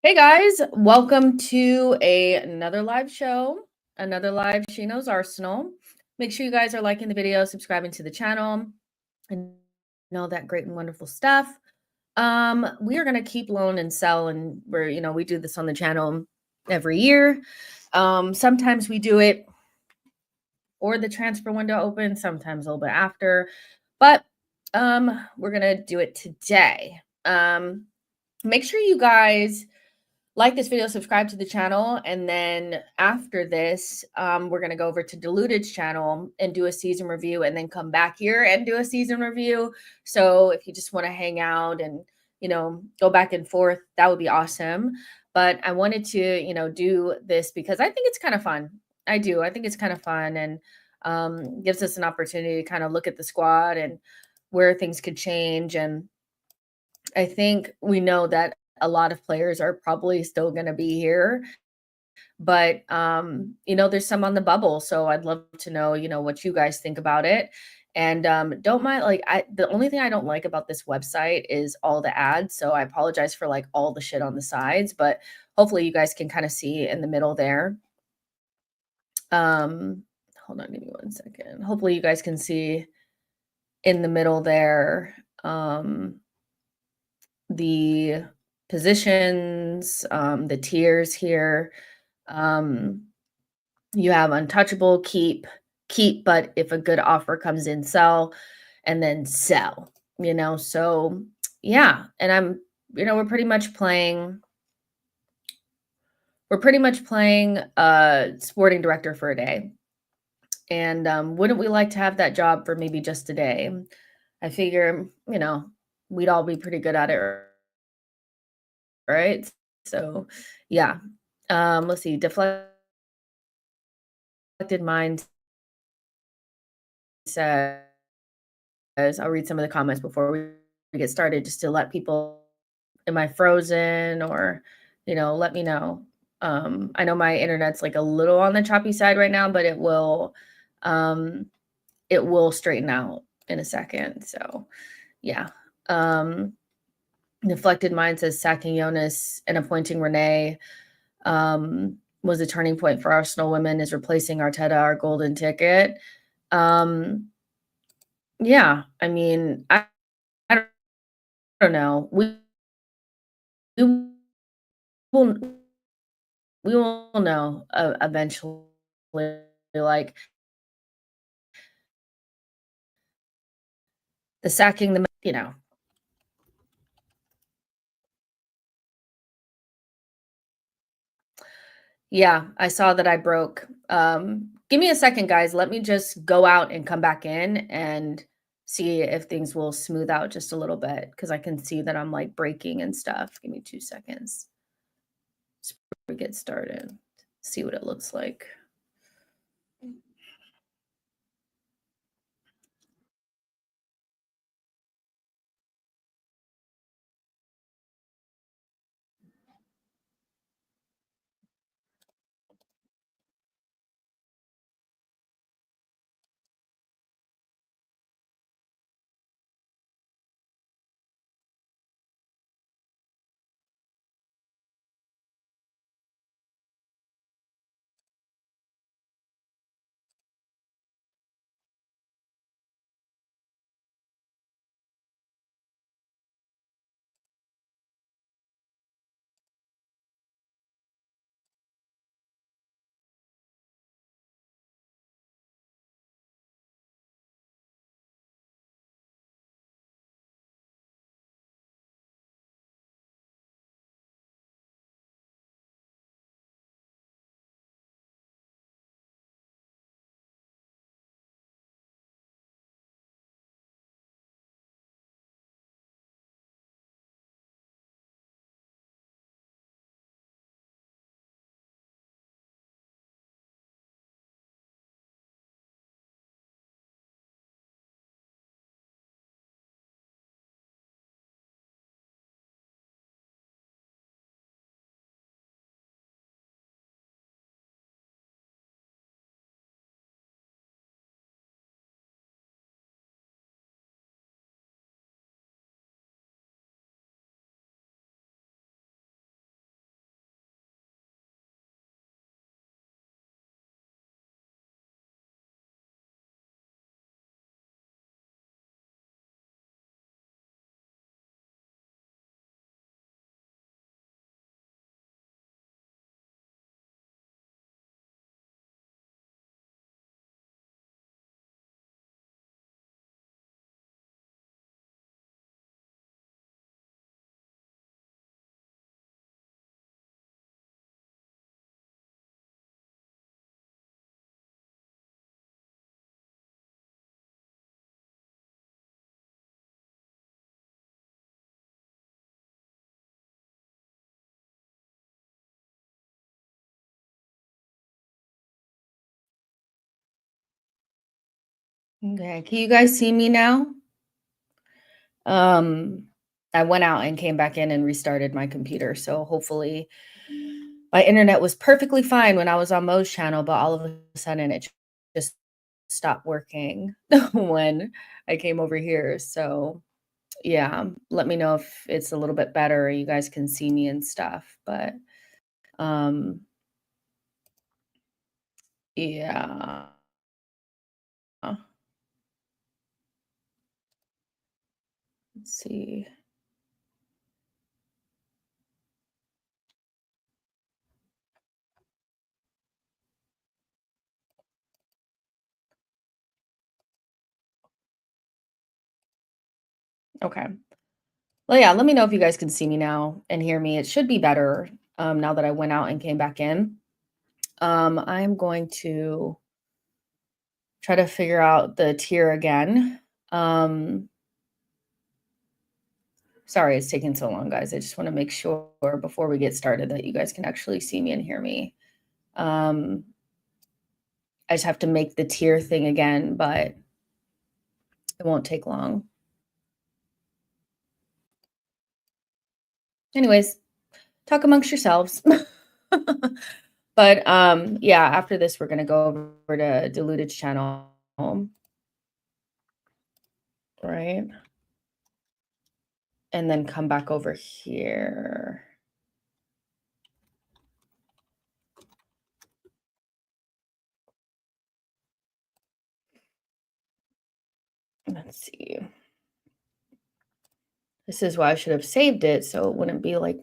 Hey guys, welcome to another live show, another live She Knows Arsenal. Make sure you guys are liking the video, subscribing to the channel, and all that great and wonderful stuff. We are gonna keep loan and sell, and we do this on the channel every year. Sometimes we do it or the transfer window opens, sometimes a little bit after, but we're gonna do it today. Make sure you guys like this video, subscribe to the channel, and then after this, we're going to go over to Diluted's channel and do a season review, and then come back here and do a season review. So if you just want to hang out and, go back and forth, that would be awesome. But I wanted to, do this because I think it's kind of fun. I do. I think it's kind of fun, and gives us an opportunity to kind of look at the squad and where things could change. And I think we know that a lot of players are probably still going to be here, but there's some on the bubble. So I'd love to know, what you guys think about it. And don't mind, the only thing I don't like about this website is all the ads. So I apologize for all the shit on the sides, but hopefully you guys can kind of see in the middle there. Hold on, give me 1 second. Hopefully you guys can see in the middle there, the positions, the tiers here. You have untouchable, keep, but if a good offer comes in, sell, and then sell, so yeah. And we're pretty much playing sporting director for a day. And wouldn't we like to have that job for maybe just a day? I figure, we'd all be pretty good at it, right? So yeah. Let's see. Deflected Mind says, I'll read some of the comments before we get started, just to let people, am I frozen, or let me know. I know my internet's a little on the choppy side right now, but it will it will straighten out in a second. So yeah. Deflected Mind says sacking Jonas and appointing Renee was a turning point for Arsenal women, is replacing Arteta our golden ticket. Yeah, I mean, I don't know. We will we will know eventually. Like the sacking, the. Yeah, I saw that I broke. Give me a second, guys. Let me just go out and come back in and see if things will smooth out just a little bit, because I can see that I'm like breaking and stuff. Give me 2 seconds. Let's before we get started. See what it looks like. Okay, can you guys see me now? Um, I went out and came back in and restarted my computer, so hopefully my internet was perfectly fine when I was on Mo's channel, but all of a sudden it just stopped working when I came over here. So yeah, let me know if it's a little bit better, you guys can see me and stuff. But um yeah. Let's see. Okay. Well, yeah, let me know if you guys can see me now and hear me. It should be better now that I went out and came back in. I'm going to try to figure out the tier again. Sorry it's taking so long, guys. I just want to make sure before we get started that you guys can actually see me and hear me. I just have to make the tier thing again, but it won't take long. Anyways, talk amongst yourselves. But yeah, after this, we're gonna go over to Diluted's channel. right? And then come back over here. Let's see. This is why I should have saved it, so it wouldn't be like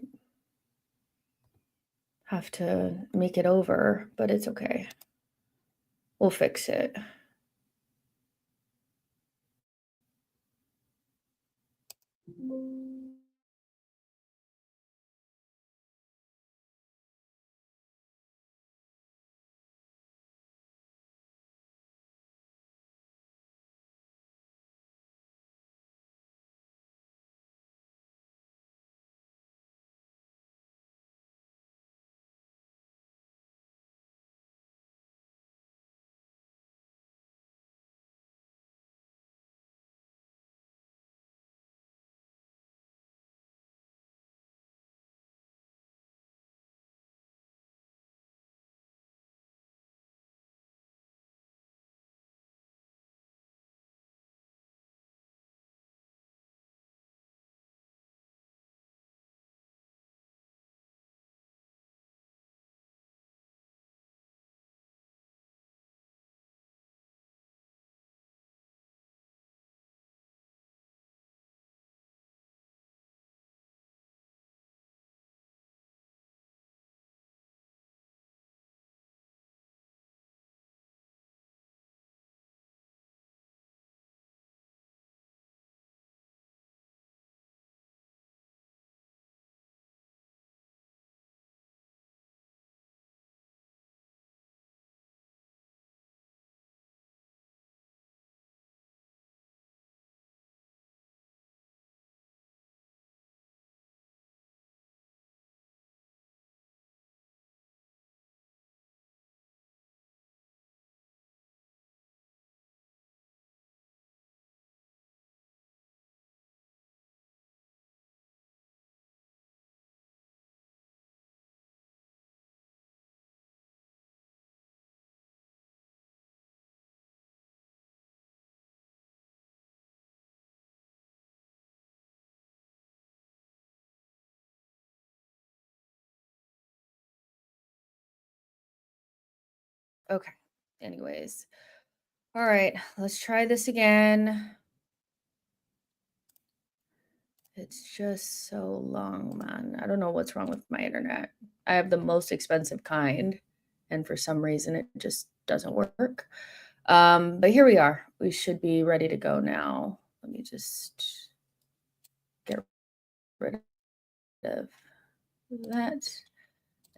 have to make it over, but it's okay. We'll fix it. Okay. Anyways. All right, let's try this again. It's just so long, man. I don't know what's wrong with my internet. I have the most expensive kind, and for some reason it just doesn't work. But here we are. We should be ready to go now. Let me just get rid of that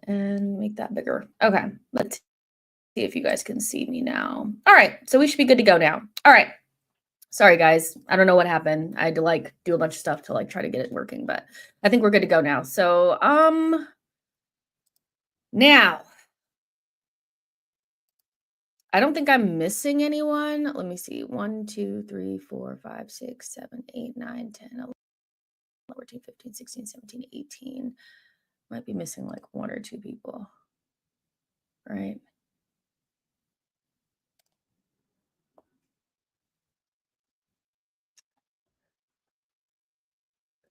and make that bigger. Okay, let's see if you guys can see me now. All right, so we should be good to go now. All right. Sorry, guys. I don't know what happened. I had to like do a bunch of stuff to like try to get it working, but I think we're good to go now. So, now I don't think I'm missing anyone. Let me see. 1, 2, 3, 4, 5, 6, 7, 8, 9, 10, 11, 14, 15, 16, 17, 18. Might be missing like 1 or 2 people, right?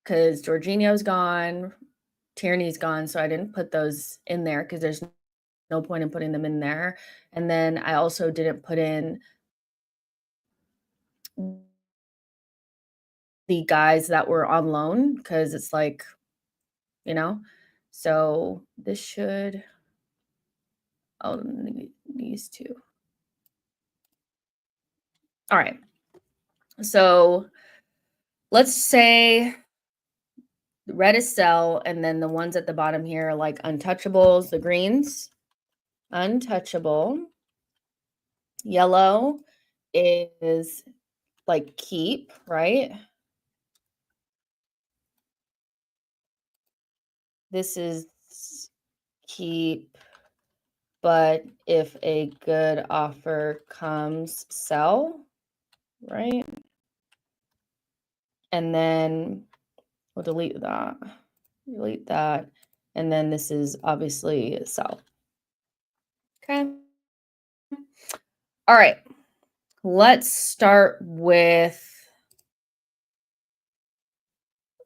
Because Jorginho's gone, Tierney's gone, so I didn't put those in there because there's no point in putting them in there. And then I also didn't put in the guys that were on loan because it's like, you know, so this should, oh, these two. All right. So let's say red is sell, and then the ones at the bottom here are like untouchables, the greens, untouchable. Yellow is like keep, right? This is keep, but if a good offer comes, sell, right? And then we'll delete that, and then this is obviously sell. Okay. All right. Let's start with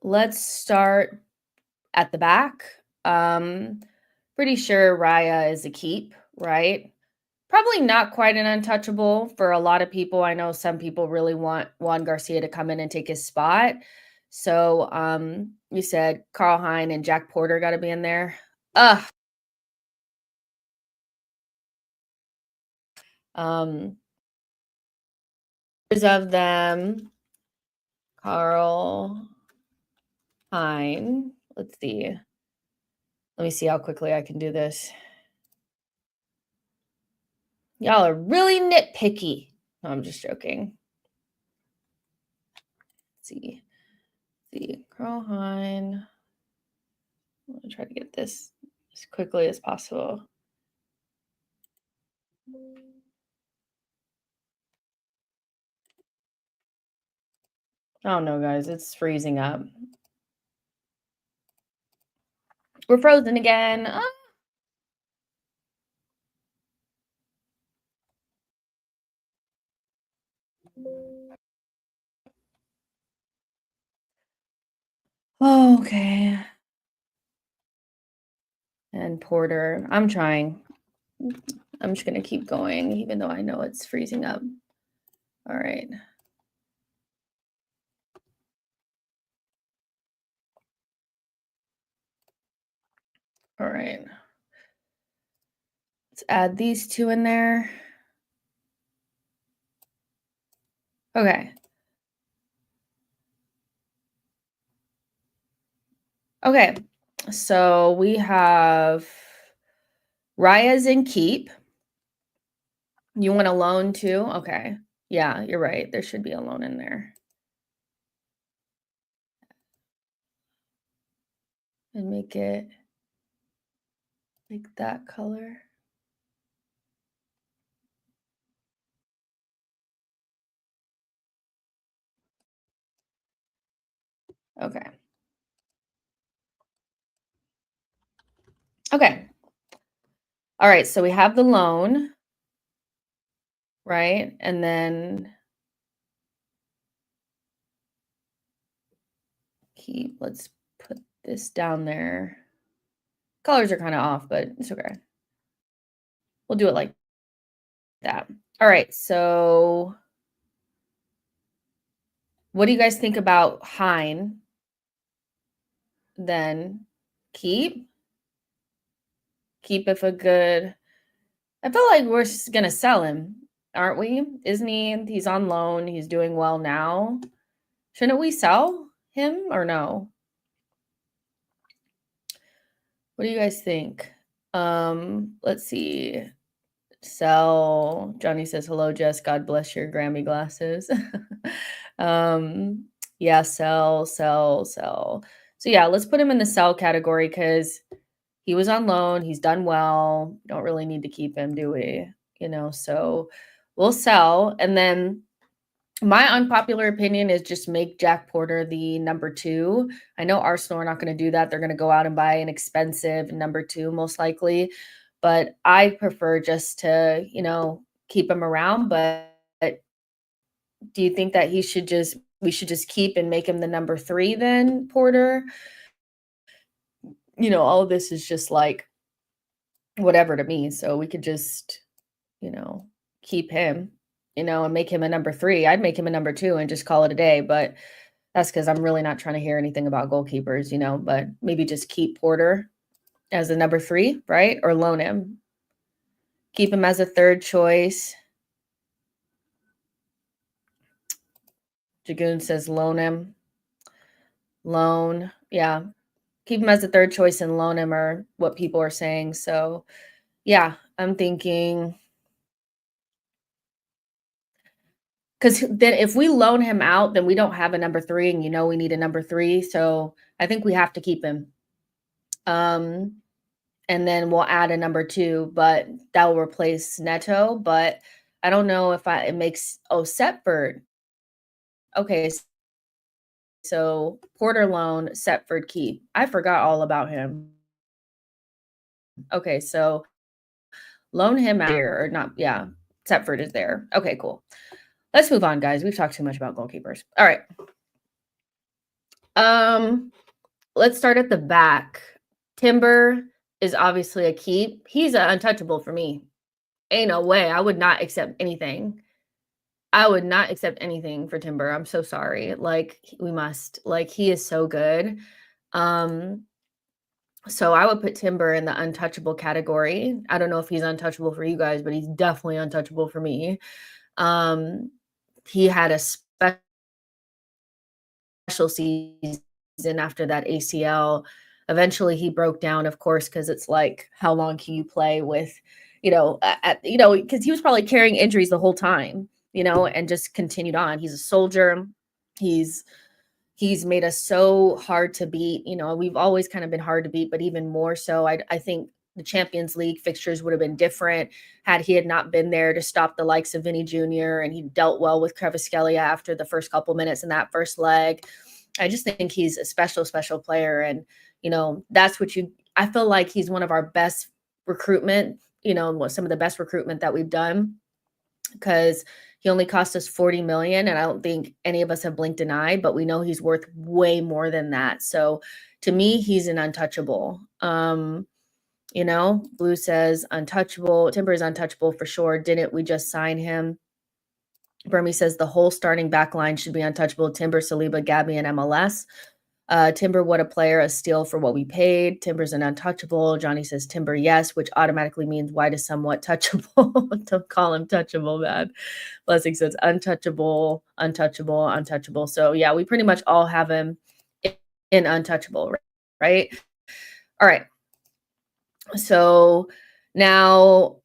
let's start at the back. Pretty sure Raya is a keep, right? Probably not quite an untouchable for a lot of people. I know some people really want Juan Garcia to come in and take his spot. So you said Carl Hein and Jack Porter got to be in there. Ugh. Um, of them, Carl Hein. Let's see. Let me see how quickly I can do this. Y'all are really nitpicky. No, I'm just joking. Let's see. Carl Hein. I'm gonna try to get this as quickly as possible. Oh no, guys, it's freezing up. We're frozen again. Okay. And Porter. I'm trying. I'm just gonna keep going, even though I know it's freezing up. All right. All right. Let's add these two in there. Okay. Okay. So we have Raya's in keep. You want a loan too? Okay. Yeah, you're right. There should be a loan in there. And make it like that color. Okay. Okay. All right. So we have the loan, right? And then let's put this down there. Colors are kind of off, but it's okay. We'll do it like that. All right. So what do you guys think about Hein? Then keep if a good. I feel like we're gonna sell him, aren't we? Isn't he? He's on loan. He's doing well now. Shouldn't we sell him or no? What do you guys think? Let's see. Sell. Johnny says, hello, Jess. God bless your Grammy glasses. Yeah, sell. So yeah, let's put him in the sell category because he was on loan. He's done well. Don't really need to keep him, do we? So we'll sell. And then my unpopular opinion is just make Jack Porter the number 2. I know Arsenal are not going to do that. They're going to go out and buy an expensive number 2, most likely. But I prefer just to, keep him around. But do you think that we should just keep and make him the number 3 then, Porter? All of this is just like whatever to me. So we could just, keep him, and make him a number 3. I'd make him a number 2 and just call it a day. But that's because I'm really not trying to hear anything about goalkeepers, but maybe just keep Porter as a number 3, right? Or loan him. Keep him as a third choice. Jagoon says loan him. Loan. Yeah. Keep him as a third choice and loan him are what people are saying. So, yeah, I'm thinking because then if we loan him out, then we don't have a number 3 and we need a number 3. So I think we have to keep him. And then we'll add a number 2, but that will replace Neto. But I don't know if it makes Setford. Okay, so Porter loan, Setford keep. I forgot all about him. Okay, so loan him out here or not? Yeah, Setford is there. Okay, cool. Let's move on, guys. We've talked too much about goalkeepers. All right. Let's start at the back. Timber is obviously a keep. He's untouchable for me. Ain't no way. I would not accept anything. I would not accept anything for Timber. I'm so sorry. Like, we must. Like, he is so good. Um, so I would put Timber in the untouchable category. I don't know if he's untouchable for you guys, but he's definitely untouchable for me. Um, he had a special season after that ACL. Eventually, he broke down, of course, because it's like, how long can you play with, because he was probably carrying injuries the whole time, and just continued on. He's a soldier. He's he's made us so hard to beat. We've always kind of been hard to beat, but even more so. I think the Champions League fixtures would have been different had he had not been there to stop the likes of Vinny Jr. and he dealt well with Kvaratskhelia after the first couple minutes in that first leg. I just think he's a special, special player. And, that's what I feel like he's one of our best recruitment, some of the best recruitment that we've done, because he only cost us 40 million. And I don't think any of us have blinked an eye, but we know he's worth way more than that. So to me, he's an untouchable. Blue says untouchable. Timber is untouchable for sure. Didn't we just sign him? Burmy says the whole starting back line should be untouchable. Timber, Saliba, Gabby, and MLS. Timber, what a player, a steal for what we paid. Timber's an untouchable. Johnny says Timber, yes, which automatically means White is somewhat touchable. Don't call him touchable, man. Blessing says untouchable, untouchable, untouchable. So yeah, we pretty much all have him in untouchable, right? All right. So now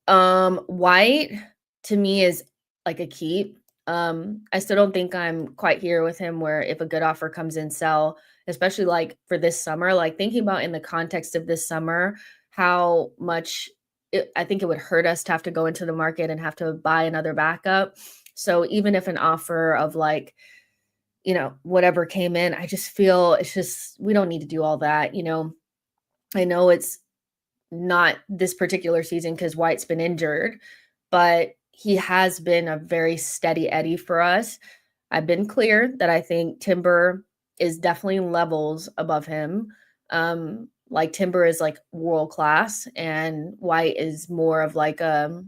White to me is like a keep. I still don't think I'm quite here with him where if a good offer comes in, sell, especially like for this summer, like thinking about in the context of this summer, how much I think it would hurt us to have to go into the market and have to buy another backup. So even if an offer of like, whatever came in, I just feel it's just, we don't need to do all that. I know it's not this particular season because White's been injured, but he has been a very steady Eddie for us. I've been clear that I think Timber is definitely levels above him. Like Timber is like world class, and White is more of like a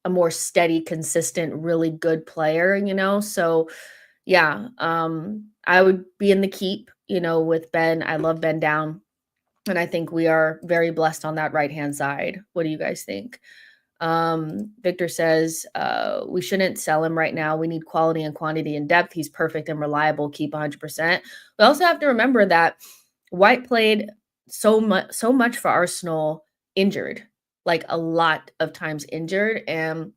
more steady, consistent, really good player. So yeah, I would be in the keep. With Ben. I love Ben Down. And I think we are very blessed on that right-hand side. What do you guys think? Victor says, we shouldn't sell him right now. We need quality and quantity and depth. He's perfect and reliable. Keep 100%. We also have to remember that White played so much for Arsenal injured, like a lot of times injured. And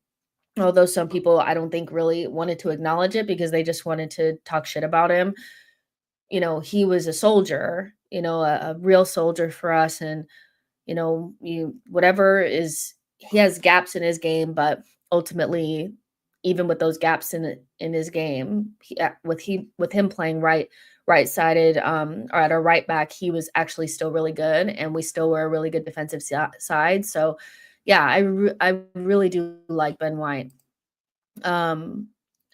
although some people, I don't think really wanted to acknowledge it because they just wanted to talk shit about him, he was a soldier, a real soldier for us. And, whatever is, he has gaps in his game, but ultimately, even with those gaps in his game, with him playing right-sided or at our right back, he was actually still really good, and we still were a really good defensive side. So, yeah, I really do like Ben White.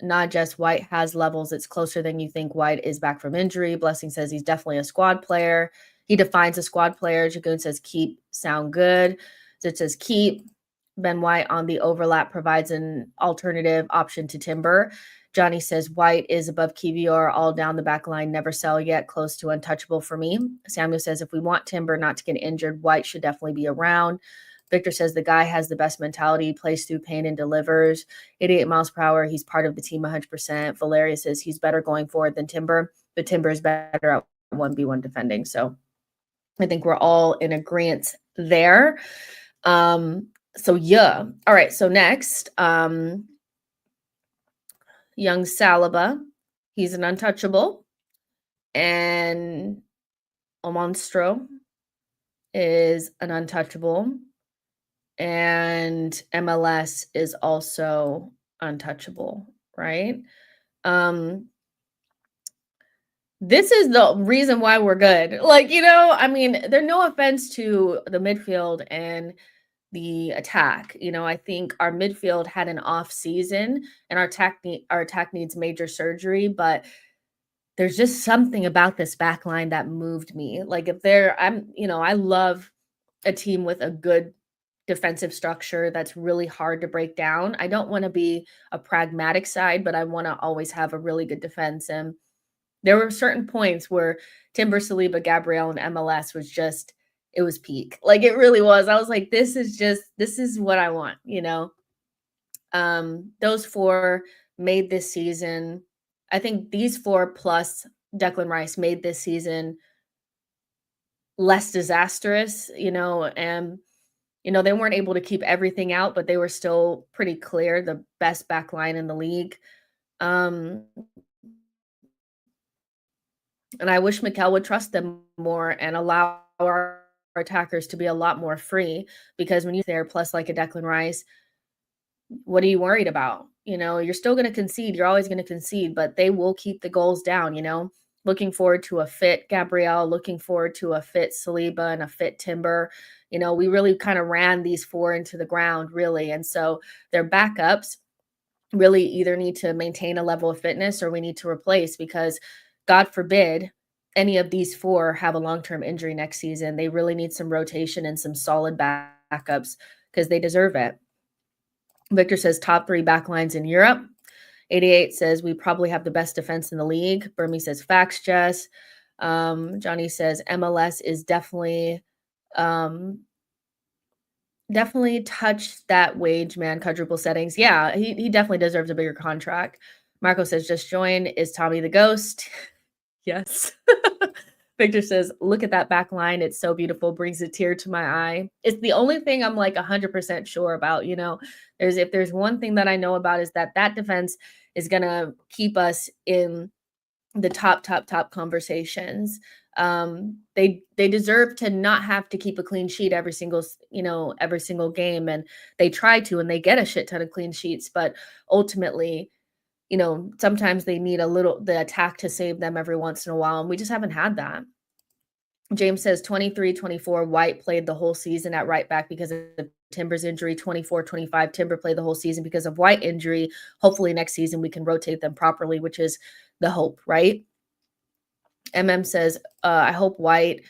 Not just White has levels. It's closer than you think. White is back from injury. Blessing says he's definitely a squad player. He defines a squad player. Jagoon says keep, sound good. It says keep. Ben White on the overlap provides an alternative option to Timber. Johnny says White is above Kivior all down the back line. Never sell yet. Close to untouchable for me. Samuel says if we want Timber not to get injured, White should definitely be around. Victor says the guy has the best mentality, plays through pain and delivers. 88 miles per hour. He's part of the team 100%. Valeria says he's better going forward than Timber, but Timber is better at 1v1 defending. So I think we're all in agreement there. So yeah. All right. So next, young Saliba. He's an untouchable. And Monstro is an untouchable. And MLS is also untouchable, right? This is the reason why we're good. Like, there's no offense to the midfield and the attack. I think our midfield had an off season and our attack needs major surgery, but there's just something about this back line that moved me. Like, if there I'm I love a team with a good defensive structure that's really hard to break down. I don't wanna be a pragmatic side, but I wanna always have a really good defense, and there were certain points where Timber, Saliba, Gabrielle, and MLS was just it was peak. Like, it really was. I was like, this is what I want, you know? Those 4 made this season. I think these 4 plus Declan Rice made this season less disastrous, and they weren't able to keep everything out, but they were still pretty clear the best back line in the league. Um, and I wish Mikel would trust them more and allow our attackers to be a lot more free, because when you there plus like a Declan Rice, what are you worried about? You're still going to concede. You're always going to concede, but they will keep the goals down. Looking forward to a fit Gabrielle, looking forward to a fit Saliba and a fit Timber. We really kind of ran these 4 into the ground, really. And so their backups really either need to maintain a level of fitness or we need to replace, because God forbid any of these 4 have a long-term injury next season. They really need some rotation and some solid backups because they deserve it. Victor says top 3 backlines in Europe. 88 says we probably have the best defense in the league. Burmy says facts, Jess. Johnny says MLS is definitely touched that wage man quadruple settings. Yeah, he definitely deserves a bigger contract. Marco says just join. Is Tommy the ghost? Yes. Victor says, look at that back line. It's so beautiful. Brings a tear to my eye. It's the only thing I'm like 100% sure about. If there's one thing that I know about is that defense is going to keep us in the top conversations. They deserve to not have to keep a clean sheet every single game. And they try to, and they get a shit ton of clean sheets, but ultimately, sometimes they need the attack to save them every once in a while, and we just haven't had that. James says 23-24, White played the whole season at right back because of Timber's injury. 24-25, Timber played the whole season because of White injury. Hopefully next season we can rotate them properly, which is the hope, right? says, I hope White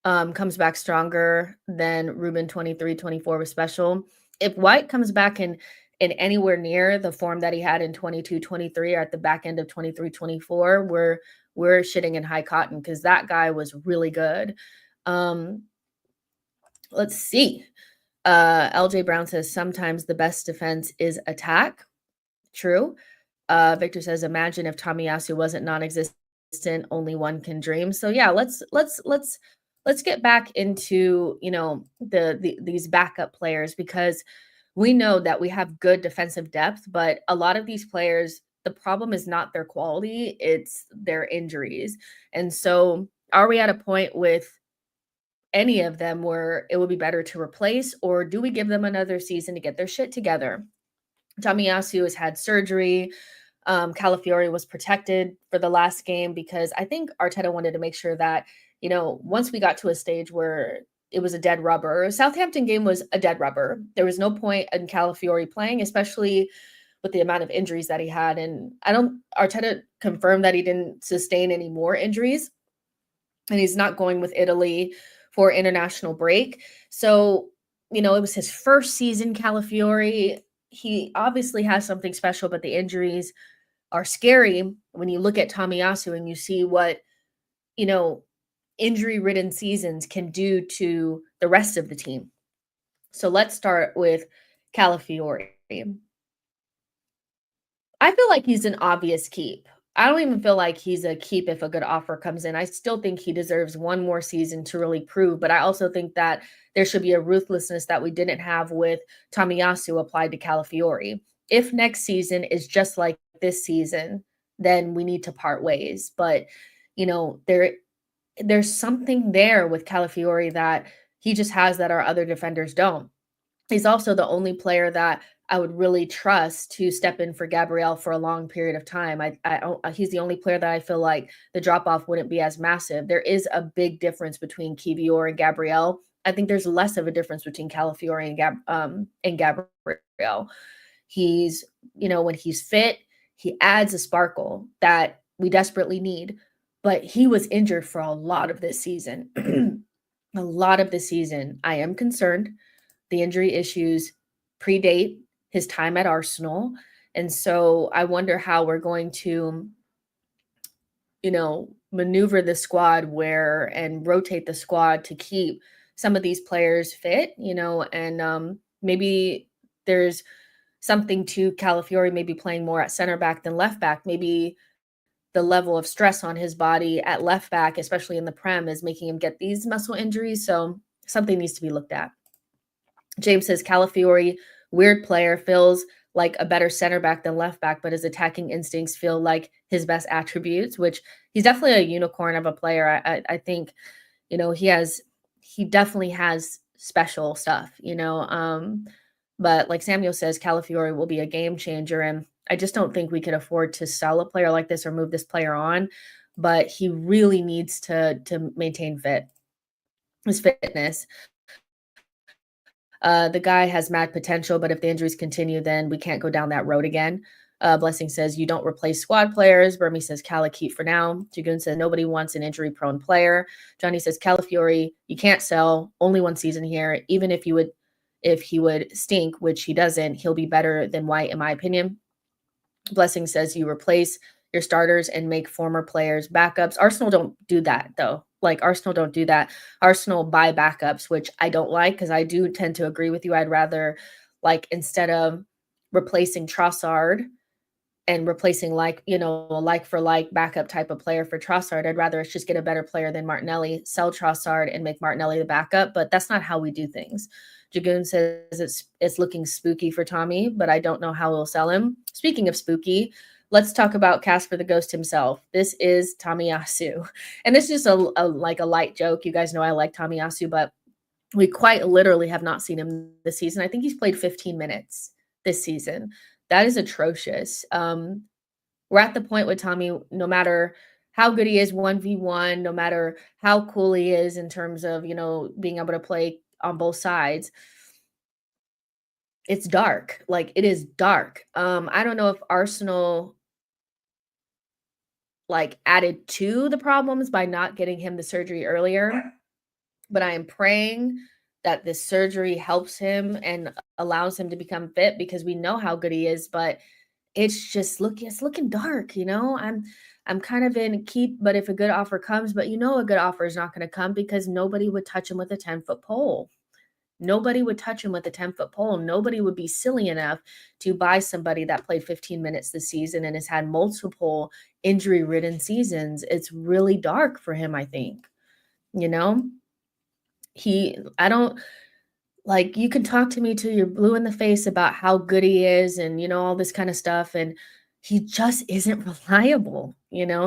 comes back stronger than Ruben 23-24 was special. If White comes back in anywhere near the form that he had in 22-23 or at the back end of 23-24, we're shitting in high cotton, because that guy was really good. Let's see. LJ Brown says sometimes the best defense is attack. True. Victor says, imagine if Tomiyasu wasn't non-existent, only one can dream. So yeah, let's get back into, these backup players, because we know that we have good defensive depth, but a lot of these players, the problem is not their quality, it's their injuries. And so are we at a point with any of them where it would be better to replace, or do we give them another season to get their shit together? Tomiyasu has had surgery. Calafiori was protected for the last game because I think Arteta wanted to make sure that, once we got to a stage where it was a dead rubber, Southampton game was a dead rubber. There was no point in Calafiori playing, especially with the amount of injuries that he had. And Arteta confirmed that he didn't sustain any more injuries, and he's not going with Italy for international break. So, it was his first season, Calafiori. He obviously has something special, but the injuries are scary when you look at Tomiyasu and you see what, injury-ridden seasons can do to the rest of the team. So let's start with Calafiori. I feel like he's an obvious keep. I don't even feel like he's a keep if a good offer comes in. I still think he deserves one more season to really prove, but I also think that there should be a ruthlessness that we didn't have with Tomiyasu applied to Calafiori. If next season is just like this season, then we need to part ways. But, there's something there with Calafiori that he just has that our other defenders don't. He's also the only player that I would really trust to step in for Gabrielle for a long period of time. He's the only player that I feel like the drop off wouldn't be as massive. There is a big difference between Kivior and Gabrielle. I think there's less of a difference between Calafiori and Gabrielle. He's, when he's fit, He adds a sparkle that we desperately need, but he was injured for a lot of this season. A lot of the season. I am concerned. The injury issues predate his time at Arsenal. And so I wonder how we're going to, maneuver the squad where and rotate the squad to keep some of these players fit, and maybe there's something to Calafiori maybe playing more at center back than left back. Maybe the level of stress on his body at left back, especially in the Prem, is making him get these muscle injuries. So something needs to be looked at. James says Calafiori, weird player, feels like a better center back than left back, but his attacking instincts feel like his best attributes, which he's definitely a unicorn of a player. I think, he definitely has special stuff, but like Samuel says, Calafiori will be a game changer. And I just don't think we could afford to sell a player like this or move this player on, but he really needs to maintain his fitness. The guy has mad potential, but if the injuries continue, then we can't go down that road again. Blessing says you don't replace squad players. Burmy says Cala keep for now. Jagoon says nobody wants an injury-prone player. Johnny says Calafiori, you can't sell. Only one season here. Even if he would stink, which he doesn't, he'll be better than White, in my opinion. Blessing says you replace your starters and make former players backups. Arsenal don't do that, though. Arsenal don't do that. Arsenal buy backups, which I don't like, because I do tend to agree with you. I'd rather, instead of replacing Trossard and replacing a like for like backup type of player for Trossard, I'd rather us just get a better player than Martinelli, sell Trossard and make Martinelli the backup. But that's not how we do things. Jagoon says it's looking spooky for Tommy, but I don't know how we'll sell him. Speaking of spooky, let's talk about Casper the Ghost himself. This is Tomiyasu. And this is just a light joke. You guys know I like Tomiyasu, but we quite literally have not seen him this season. I think he's played 15 minutes this season. That is atrocious. We're at the point with Tommy, no matter how good he is 1v1, no matter how cool he is in terms of, being able to play on both sides, it's dark. It is dark. I don't know if Arsenal added to the problems by not getting him the surgery earlier, but I am praying that this surgery helps him and allows him to become fit, because we know how good he is, but it's looking dark, I'm kind of in keep, but if a good offer comes, but a good offer is not going to come, because nobody would touch him with a 10-foot pole. Nobody would touch him with a 10-foot pole. Nobody would be silly enough to buy somebody that played 15 minutes this season and has had multiple injury-ridden seasons. It's really dark for him, I think. I don't, you can talk to me till you're blue in the face about how good he is and, all this kind of stuff. And he just isn't reliable,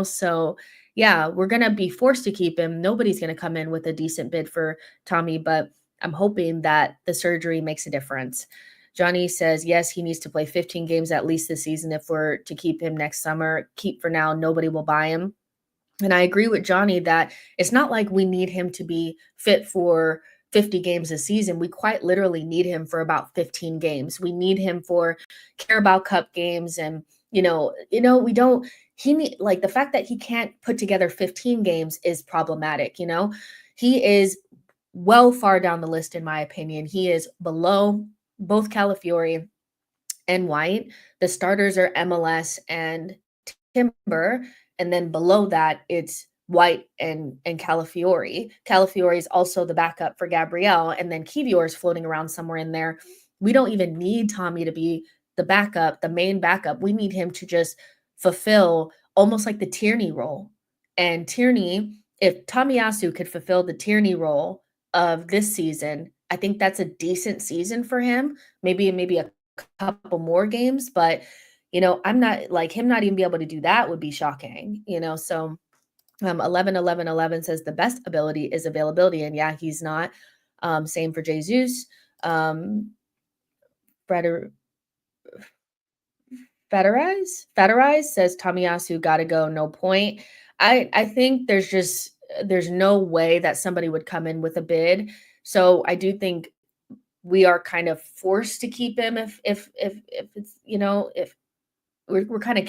So, yeah, we're going to be forced to keep him. Nobody's going to come in with a decent bid for Tommy, but I'm hoping that the surgery makes a difference. Johnny says, yes, he needs to play 15 games at least this season if we're to keep him next summer. Keep for now. Nobody will buy him. And I agree with Johnny that it's not like we need him to be fit for 50 games a season. We quite literally need him for about 15 games. We need him for Carabao Cup games. And, we don't, the fact that he can't put together 15 games is problematic. He is well far down the list, in my opinion. He is below both Calafiori and White. The starters are MLS and Timber. And then below that, it's White and Calafiori. Calafiori is also the backup for Gabriel. And then Kivior is floating around somewhere in there. We don't even need Tommy to be the backup, the main backup. We need him to just fulfill almost like the Tierney role. And Tierney, if Tomiyasu could fulfill the Tierney role of this season, I think that's a decent season for him. Maybe a couple more games, but I'm not him not even be able to do that would be shocking, So 11 says the best ability is availability, and yeah, he's not. Same for Jesus. Federized says Tomiyasu got to go, no point. I think there's no way that somebody would come in with a bid. So I do think we are kind of forced to keep him if it's, if we're kind of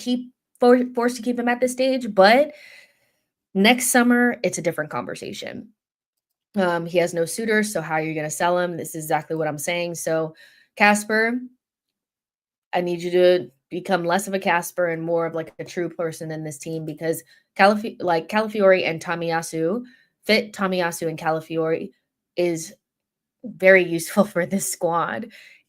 forced to keep him at this stage, but next summer it's a different conversation. He has no suitors, so how are you going to sell him? This is exactly what I'm saying. So, Casper, I need you to become less of a Casper and more of like a true person in this team because Calafiori and Tamiyasu fit. Tamiyasu and Calafiori is very useful for this squad.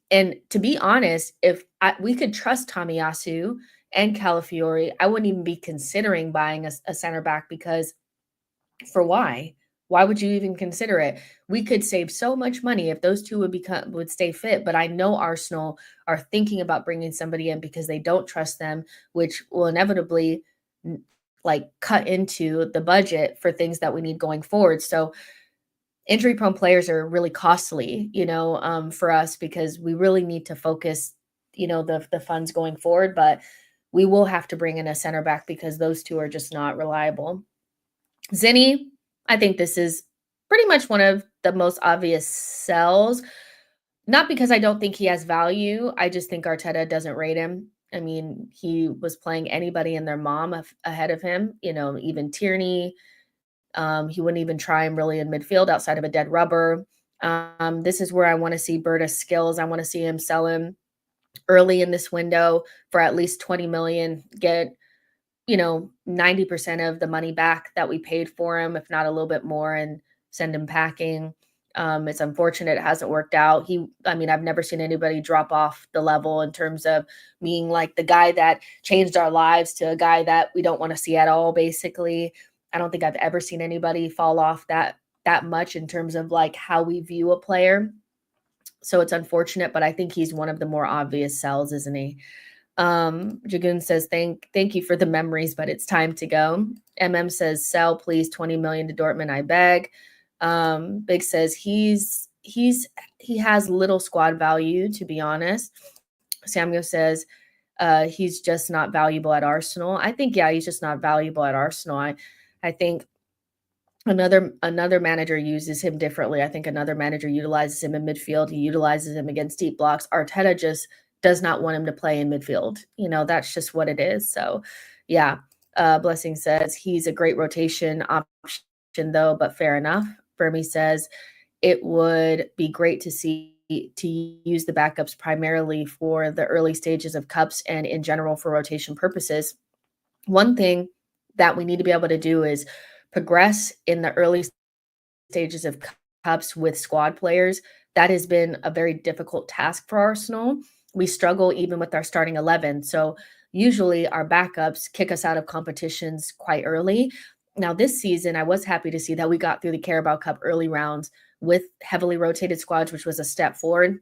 And to be honest, if we could trust Tamiyasu and Calafiori, I wouldn't even be considering buying a center back because for why? Why would you even consider it? We could save so much money if those two would stay fit, but I know Arsenal are thinking about bringing somebody in because they don't trust them, which will inevitably like cut into the budget for things that we need going forward. So injury prone players are really costly, for us because we really need to focus, the funds going forward, but we will have to bring in a center back because those two are just not reliable. Zinni, I think this is pretty much one of the most obvious sells. Not because I don't think he has value. I just think Arteta doesn't rate him. I mean, he was playing anybody and their mom ahead of him, even Tierney. He wouldn't even try him really in midfield outside of a dead rubber. This is where I want to see Berta's skills. I want to see him sell him early in this window for at least 20 million, get 90% of the money back that we paid for him, if not a little bit more, and send him packing. It's unfortunate it hasn't worked out. I've never seen anybody drop off the level in terms of being like the guy that changed our lives to a guy that we don't want to see at all, basically. I don't think I've ever seen anybody fall off that much in terms of like how we view a player. So it's unfortunate, but I think he's one of the more obvious sells, isn't he? Jagoon says, thank you for the memories, but it's time to go. MM says, sell please, 20 million to Dortmund, I beg. Big says he has little squad value, to be honest. Samuel says, he's just not valuable at Arsenal. I think, yeah, he's just not valuable at Arsenal. I think another manager uses him differently. I think another manager utilizes him in midfield. He utilizes him against deep blocks. Arteta just does not want him to play in midfield. That's just what it is. So, yeah. Blessing says he's a great rotation option, though, but fair enough. Fermi says it would be great to use the backups primarily for the early stages of cups and in general for rotation purposes. One thing that we need to be able to do is progress in the early stages of cups with squad players. That has been a very difficult task for Arsenal. We struggle even with our starting 11. So usually our backups kick us out of competitions quite early. Now this season, I was happy to see that we got through the Carabao Cup early rounds with heavily rotated squads, which was a step forward.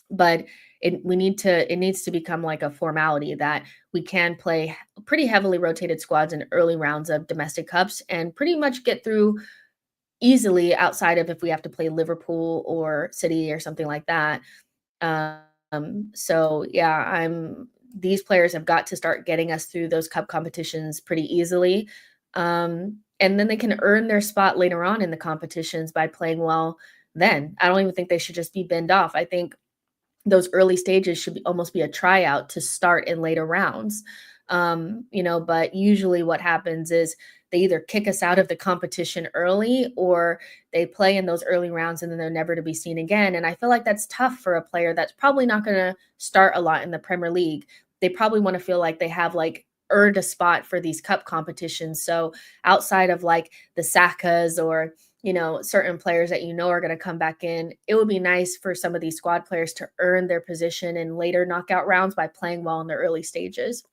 But it needs to become like a formality that we can play pretty heavily rotated squads in early rounds of domestic cups and pretty much get through easily outside of if we have to play Liverpool or City or something like that. So yeah, these players have got to start getting us through those cup competitions pretty easily. And then they can earn their spot later on in the competitions by playing well then. I don't even think they should just be binned off. I think those early stages should almost be a tryout to start in later rounds. But usually what happens is they either kick us out of the competition early or they play in those early rounds and then they're never to be seen again. And I feel like that's tough for a player that's probably not going to start a lot in the Premier League. They probably want to feel like they have like earned a spot for these cup competitions. So outside of like the Sakas or certain players that are going to come back in, it would be nice for some of these squad players to earn their position in later knockout rounds by playing well in the early stages.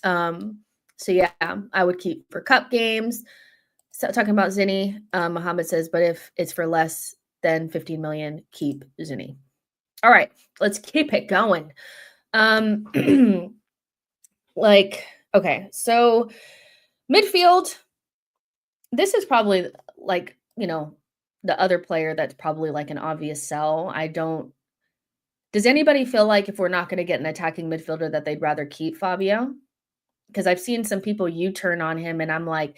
So yeah, I would keep for cup games. So talking about Zinni, Mohammed says, but if it's for less than 15 million, keep Zinni. All right, let's keep it going. Okay, so midfield, this is probably like, the other player that's probably like an obvious sell. Does anybody feel like if we're not going to get an attacking midfielder that they'd rather keep Fabio? Because I've seen some people U-turn on him and I'm like,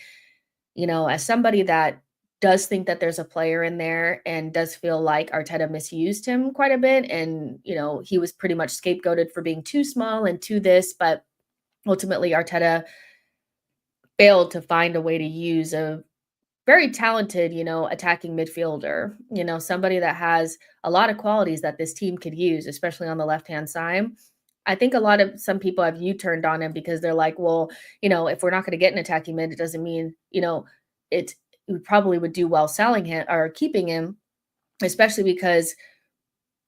as somebody that does think that there's a player in there and does feel like Arteta misused him quite a bit and, he was pretty much scapegoated for being too small and too this, but ultimately Arteta failed to find a way to use a very talented, attacking midfielder, somebody that has a lot of qualities that this team could use, especially on the left-hand side. I think some people have U-turned on him because they're like, well, if we're not going to get an attacking mid, it doesn't mean, it we probably would do well selling him or keeping him, especially because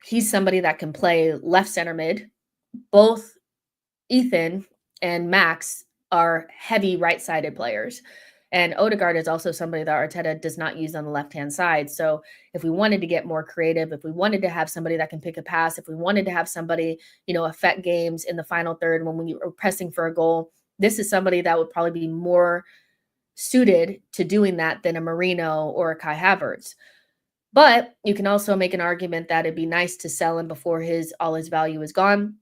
he's somebody that can play left center mid. Both Ethan and Max are heavy right-sided players. And Odegaard is also somebody that Arteta does not use on the left-hand side. So if we wanted to get more creative, if we wanted to have somebody that can pick a pass, if we wanted to have somebody, affect games in the final third when we were pressing for a goal, this is somebody that would probably be more suited to doing that than a Merino or a Kai Havertz. But you can also make an argument that it'd be nice to sell him before all his value is gone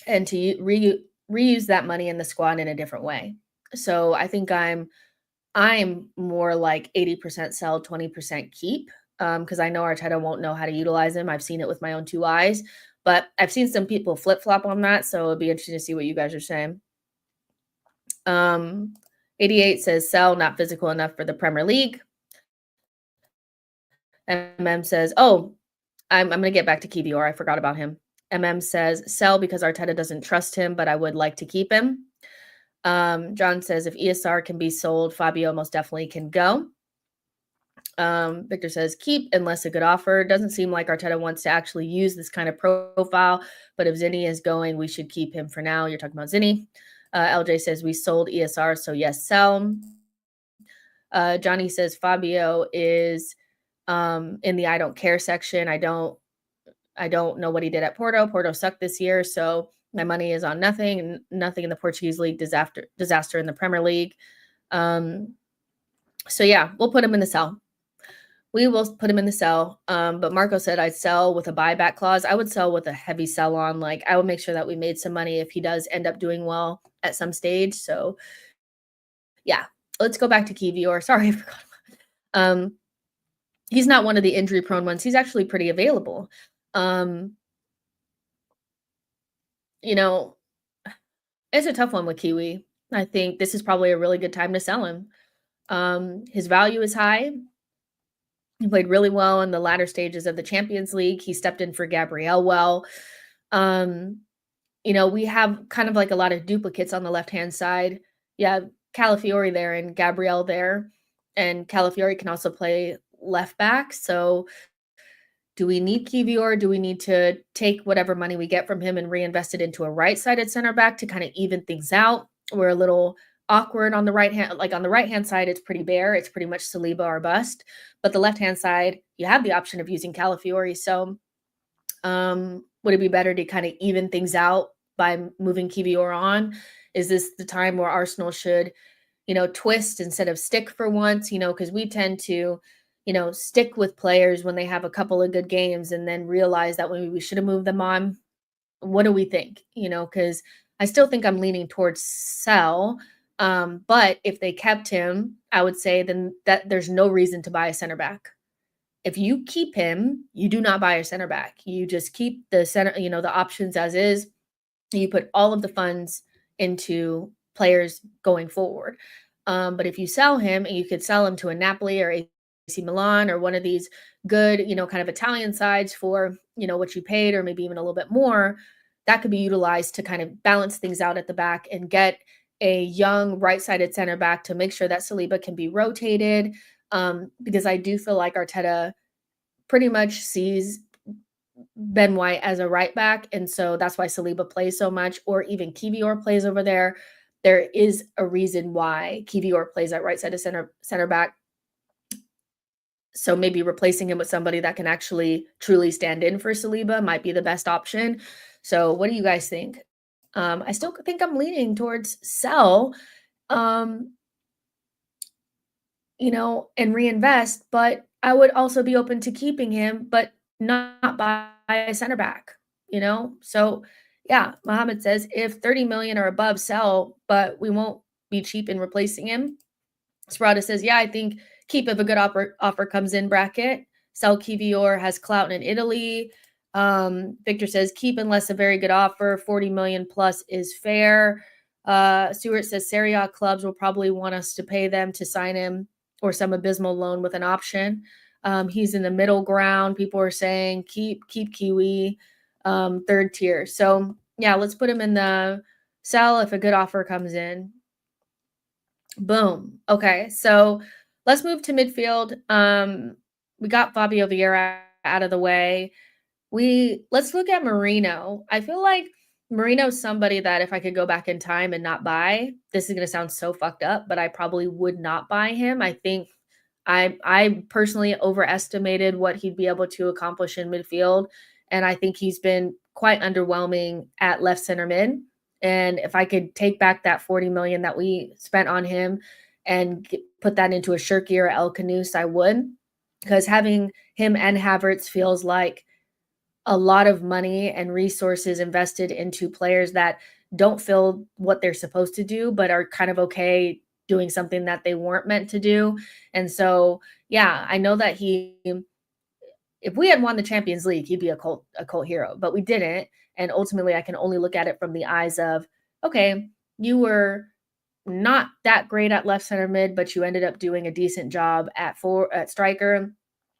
and to reuse that money in the squad in a different way. So I think I'm more like 80% sell, 20% keep, because I know Arteta won't know how to utilize him. I've seen it with my own two eyes, but I've seen some people flip-flop on that, so it'd be interesting to see what you guys are saying. 88 says sell, not physical enough for the Premier League. MM says, oh, I'm going to get back to Kivior. I forgot about him. MM says sell because Arteta doesn't trust him, but I would like to keep him. John says if ESR can be sold, Fabio most definitely can go. Victor says keep unless a good offer. Doesn't seem like Arteta wants to actually use this kind of profile, but if Zinni is going, we should keep him for now. You're talking about Zinni. LJ says we sold ESR, so yes, sell. Johnny says Fabio is in the I don't care section. I don't know what he did at Porto. Porto sucked this year, so my money is on nothing in the Portuguese league, disaster in the Premier League. So yeah, we'll put him in the sell. We will put him in the sell. But Marco said I'd sell with a buyback clause. I would sell with a heavy sell on. Like I would make sure that we made some money if he does end up doing well at some stage. So yeah, let's go back to Kivior. Sorry, I forgot. He's not one of the injury prone ones. He's actually pretty available. It's a tough one with Kiwi. I think this is probably a really good time to sell him. His value is high. He played really well in the latter stages of the Champions League. He stepped in for Gabriel well. We have kind of like a lot of duplicates on the left-hand side. Yeah, Calafiori there and Gabriel there. And Calafiori can also play left back. So do we need Kivior? Do we need to take whatever money we get from him and reinvest it into a right-sided center back to kind of even things out? We're a little awkward on the right hand. Like on the right-hand side, it's pretty bare. It's pretty much Saliba or bust. But the left-hand side, you have the option of using Calafiori. So would it be better to kind of even things out by moving Kivior on? Is this the time where Arsenal should, twist instead of stick for once? Because we tend to stick with players when they have a couple of good games and then realize that maybe we should have moved them on. What do we think? Because I still think I'm leaning towards sell. But if they kept him, I would say then that there's no reason to buy a center back. If you keep him, you do not buy a center back. You just keep the center, the options as is. You put all of the funds into players going forward. But if you sell him, and you could sell him to a Napoli or AC Milan or one of these good, kind of Italian sides for, what you paid or maybe even a little bit more, that could be utilized to kind of balance things out at the back and get a young right-sided center back to make sure that Saliba can be rotated. Because I do feel like Arteta pretty much sees Ben White as a right back, and so that's why Saliba plays so much, or even Kivior plays over there. There is a reason why Kivior plays at right side of center back. So maybe replacing him with somebody that can actually truly stand in for Saliba might be the best option. So what do you guys think? I still think I'm leaning towards sell, and reinvest, but I would also be open to keeping him, but not buy a center back, So yeah, Mohammed says if 30 million or above sell, but we won't be cheap in replacing him. Sparata says, yeah, I think keep if a good offer comes in bracket. Sell Kivior has clout in Italy. Victor says keep unless a very good offer. 40 million plus is fair. Stewart says Serie A clubs will probably want us to pay them to sign him or some abysmal loan with an option. He's in the middle ground. People are saying keep Kiwi, third tier. So yeah, let's put him in the sell if a good offer comes in. Boom. Okay, so let's move to midfield. We got Fabio Vieira out of the way. Let's look at Merino. I feel like Merino's somebody that if I could go back in time and not buy, this is gonna sound so fucked up, but I probably would not buy him. I think I personally overestimated what he'd be able to accomplish in midfield, and I think he's been quite underwhelming at left center mid. And if I could take back that 40 million that we spent on him and put that into a Shirky or El Canoes, I would, because having him and Havertz feels like a lot of money and resources invested into players that don't feel what they're supposed to do, but are kind of okay doing something that they weren't meant to do. And so, yeah, I know that if we had won the Champions League, he'd be a cult hero, but we didn't. And ultimately, I can only look at it from the eyes of, okay, you were not that great at left center mid, but you ended up doing a decent job at striker.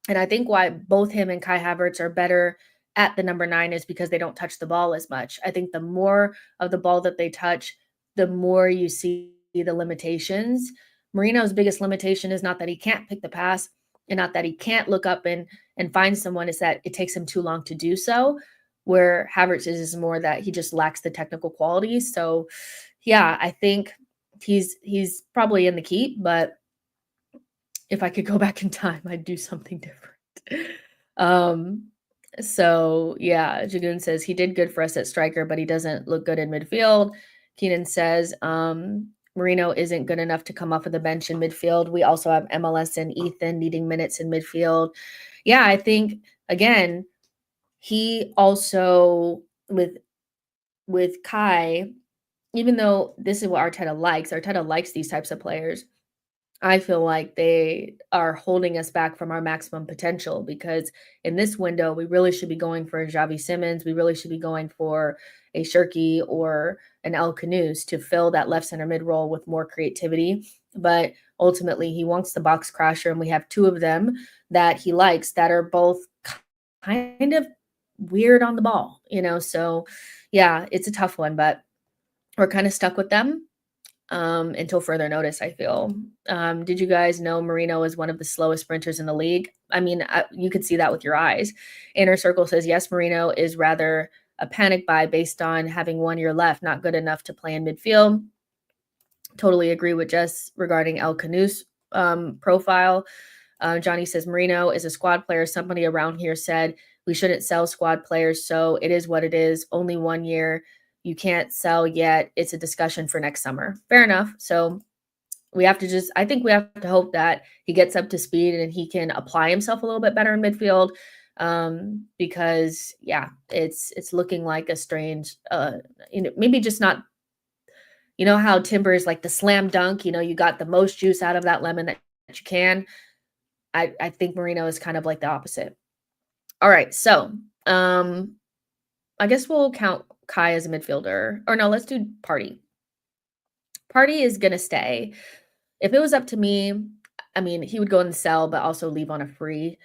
And I think why both him and Kai Havertz are better at the number 9 is because they don't touch the ball as much. I think the more of the ball that they touch, the more you see the limitations. Marino's biggest limitation is not that he can't pick the pass and not that he can't look up and find someone, is that it takes him too long to do so. Where Havertz is more that he just lacks the technical qualities. So yeah, I think he's probably in the keep, but if I could go back in time, I'd do something different. So yeah, Jagoon says he did good for us at striker, but he doesn't look good in midfield. Keenan says Marino isn't good enough to come off of the bench in midfield. We also have MLS and Ethan needing minutes in midfield. Yeah, I think again, he also with Kai, even though this is what Arteta likes these types of players. I feel like they are holding us back from our maximum potential, because in this window, we really should be going for a Xavi Simmons. We really should be going for a Shirky or an El Canoes to fill that left center mid role with more creativity. But ultimately, he wants the box crasher, and we have two of them that he likes that are both kind of weird on the ball, So, yeah, it's a tough one, but we're kind of stuck with them until further notice, I feel. Did you guys know Merino is one of the slowest sprinters in the league? I mean, you could see that with your eyes. Inner Circle says, yes, Merino is rather a panic buy based on having 1 year left, not good enough to play in midfield. Totally agree with Jess regarding El Canoes profile. Johnny says, Merino is a squad player. Somebody around here said we shouldn't sell squad players, so it is what it is. Only 1 year. You can't sell yet. It's a discussion for next summer. Fair enough. So I think we have to hope that he gets up to speed and he can apply himself a little bit better in midfield. Because yeah, it's looking like a strange, maybe just not, how Timber is like the slam dunk, you got the most juice out of that lemon that you can. I think Merino is kind of like the opposite. All right. So, I guess we'll count Kai as a midfielder. Or no, let's do Partey. Partey is going to stay. If it was up to me, I mean, he would go in the sell, but also leave on a free.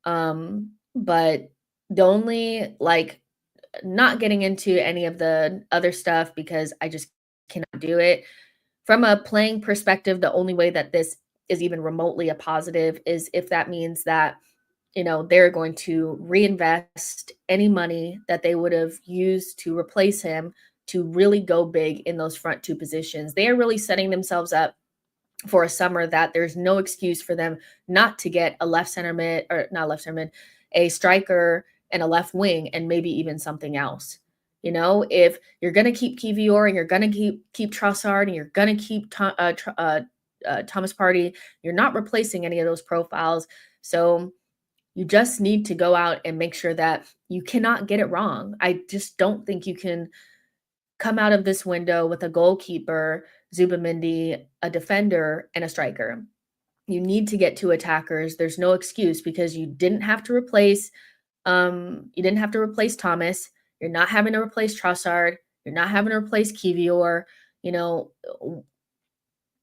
But the only, not getting into any of the other stuff because I just cannot do it. From a playing perspective, the only way that this is even remotely a positive is if that means that they're going to reinvest any money that they would have used to replace him to really go big in those front two positions. They are really setting themselves up for a summer that there's no excuse for them not to get a left center mid, or not left center mid, a striker and a left wing, and maybe even something else. If you're going to keep Kivior and you're going to keep Trossard and you're going to keep Thomas Partey, you're not replacing any of those profiles. So you just need to go out and make sure that you cannot get it wrong. I just don't think you can come out of this window with a goalkeeper, Zubamendi, a defender, and a striker. You need to get two attackers. There's no excuse because you didn't have to replace Thomas. You're not having to replace Trossard. You're not having to replace Kivior. you know,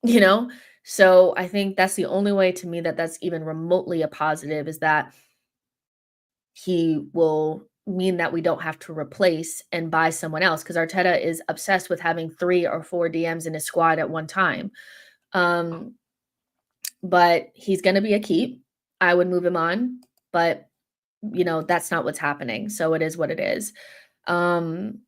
you know? So I think that's the only way to me that that's even remotely a positive is that he will mean that we don't have to replace and buy someone else because Arteta is obsessed with having 3 or 4 DMs in his squad at one time. Um, but he's gonna be a keep. I would move him on, but, that's not what's happening, so it is what it is. Um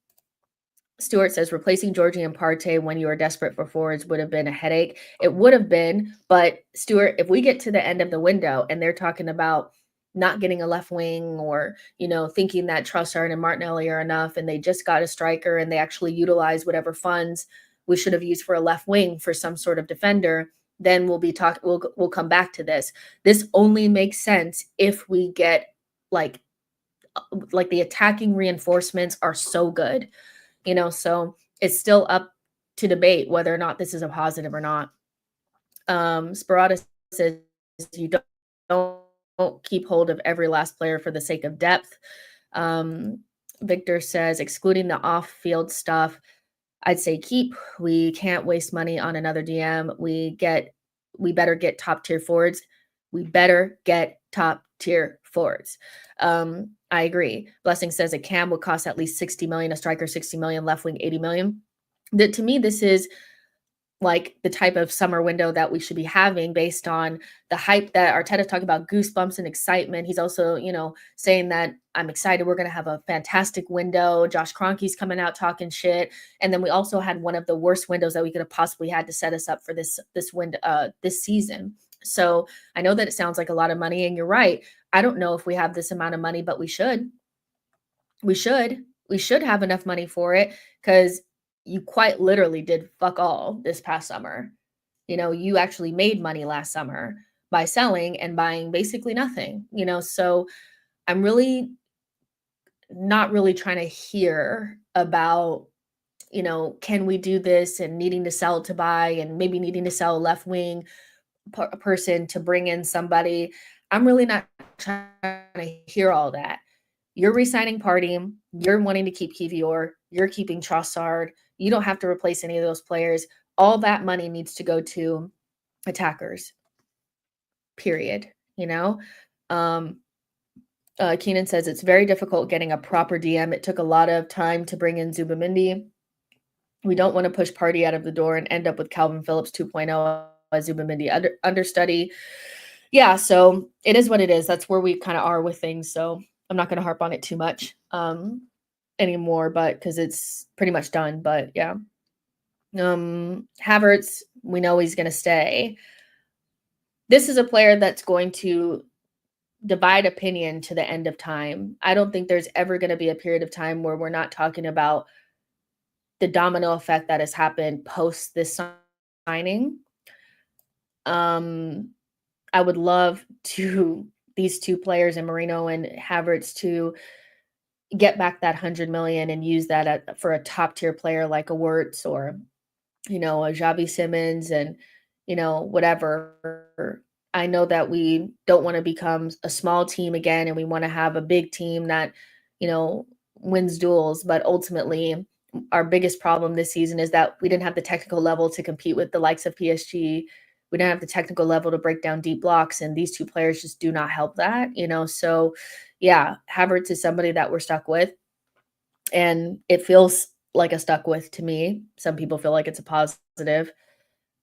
Stewart says replacing Georgie and Partey when you are desperate for forwards would have been a headache. It would have been, but Stewart, if we get to the end of the window and they're talking about not getting a left wing or, thinking that Trossard and Martinelli are enough and they just got a striker and they actually utilize whatever funds we should have used for a left wing for some sort of defender, then we'll come back to this. This only makes sense if we get like the attacking reinforcements are so good. So it's still up to debate whether or not this is a positive or not. Sparata says you don't keep hold of every last player for the sake of depth. Victor says excluding the off-field stuff, I'd say keep. We can't waste money on another DM. We better get top tier forwards. We better get top tier forwards. I agree. Blessing says a cam would cost at least 60 million, a striker 60 million, left wing 80 million. To me, this is like the type of summer window that we should be having based on the hype that Arteta's talking about, goosebumps and excitement. He's also, saying that I'm excited. We're going to have a fantastic window. Josh Kroenke's coming out talking shit. And then we also had one of the worst windows that we could have possibly had to set us up for this window, this season. So I know that it sounds like a lot of money, and you're right. I don't know if we have this amount of money, but we should. We should have enough money for it because you quite literally did fuck all this past summer. You actually made money last summer by selling and buying basically nothing, so I'm really not really trying to hear about, can we do this and needing to sell to buy and maybe needing to sell a left wing person to bring in somebody. I'm really not trying to hear all that. You're re-signing Partey. You're wanting to keep Kivior. You're keeping Trossard. You don't have to replace any of those players. All that money needs to go to attackers. Period. Keenan says it's very difficult getting a proper DM. It took a lot of time to bring in Zubamendi. We don't want to push Partey out of the door and end up with Calvin Phillips 2.0 as Zubamendi understudy. Yeah, so it is what it is. That's where we kind of are with things. So I'm not going to harp on it too much anymore, but because it's pretty much done. But yeah, Havertz, we know he's going to stay. This is a player that's going to divide opinion to the end of time. I don't think there's ever going to be a period of time where we're not talking about the domino effect that has happened post this signing. I would love these two players in Merino and Havertz to get back that 100 million and use that for a top tier player like a Wirtz or, a Xavi Simmons and, whatever. I know that we don't want to become a small team again and we want to have a big team that, wins duels. But ultimately, our biggest problem this season is that we didn't have the technical level to compete with the likes of PSG. We didn't have the technical level to break down deep blocks, and these two players just do not help that, So, yeah, Havertz is somebody that we're stuck with, and it feels like a stuck with to me. Some people feel like it's a positive,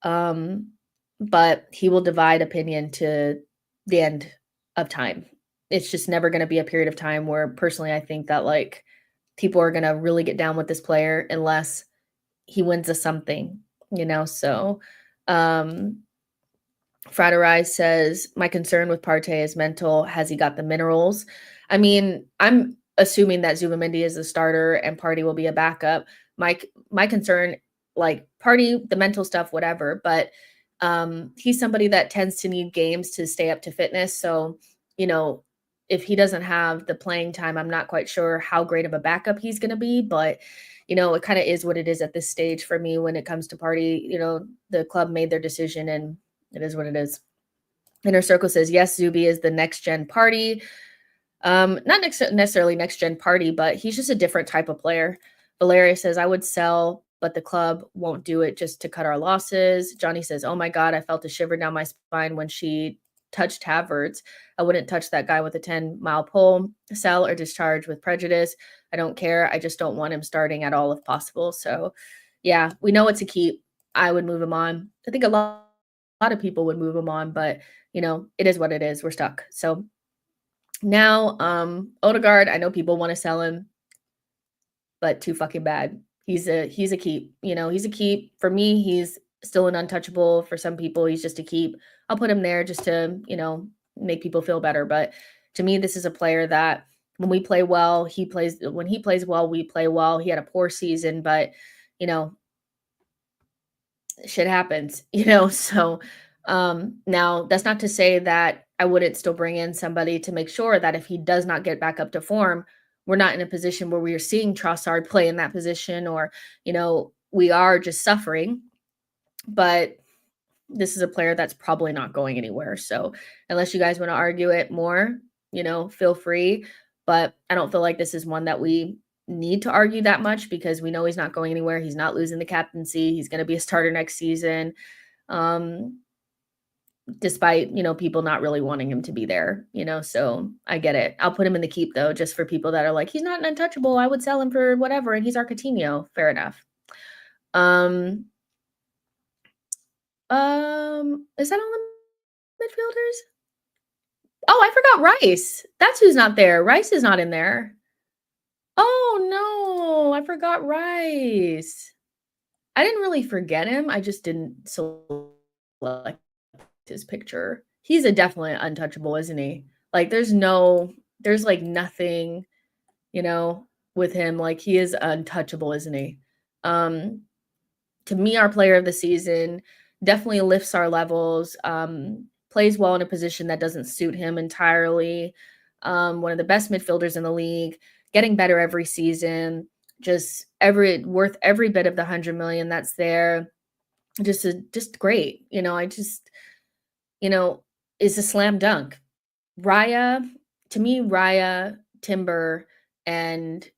but he will divide opinion to the end of time. It's just never going to be a period of time where, personally, I think that people are going to really get down with this player unless he wins us something, So, Fraterai says, my concern with Partey is mental. Has he got the minerals? I mean, I'm assuming that Zubamendi is the starter and Partey will be a backup. My concern, Partey, the mental stuff, whatever, but he's somebody that tends to need games to stay up to fitness. So, if he doesn't have the playing time, I'm not quite sure how great of a backup he's going to be, but it kind of is what it is at this stage for me when it comes to Partey. The club made their decision and it is what it is. Inner Circle says, yes, Zuby is the next gen Partey. Not necessarily next gen Partey, but he's just a different type of player. Valeria says, I would sell but the club won't do it just to cut our losses. Johnny says, "Oh my God, I felt a shiver down my spine when she touched Havertz. I wouldn't touch that guy with a 10-mile pole, sell or discharge with prejudice. I don't care. I just don't want him starting at all if possible." So, yeah, we know it's a keep. I would move him on. I think a lot of people would move him on, but it is what it is. We're stuck. So now, Odegaard, I know people want to sell him, but too fucking bad. He's a keep. He's a keep. For me, he's still an untouchable. For some people, he's just a keep. I'll put him there just to, make people feel better. But to me, this is a player that when we play well, he plays when he plays well, we play well. He had a poor season, but you know, shit happens, So now that's not to say that I wouldn't still bring in somebody to make sure that if he does not get back up to form, we're not in a position where we are seeing Trossard play in that position, or we are just suffering. But this is a player that's probably not going anywhere. So unless you guys want to argue it more, feel free. But I don't feel like this is one that we need to argue that much, because we know he's not going anywhere. He's not losing the captaincy. He's going to be a starter next season. Despite, people not really wanting him to be there, so I get it. I'll put him in the keep though, just for people that are like, he's not an untouchable. I would sell him for whatever. And he's our Coutinho. Fair enough. Is that all the midfielders? Oh, I forgot Rice. That's who's not there. Rice is not in there. Oh no, I forgot Rice. I didn't really forget him. I just didn't select his picture. He's a definitely untouchable, isn't he? Like there's like nothing, with him. Like he is untouchable, isn't he? To me, our player of the season, definitely lifts our levels, plays well in a position that doesn't suit him entirely. One of the best midfielders in the league, getting better every season, just worth every bit of the 100 million that's there. Just great. Is a slam dunk. To me, Raya, Timber, and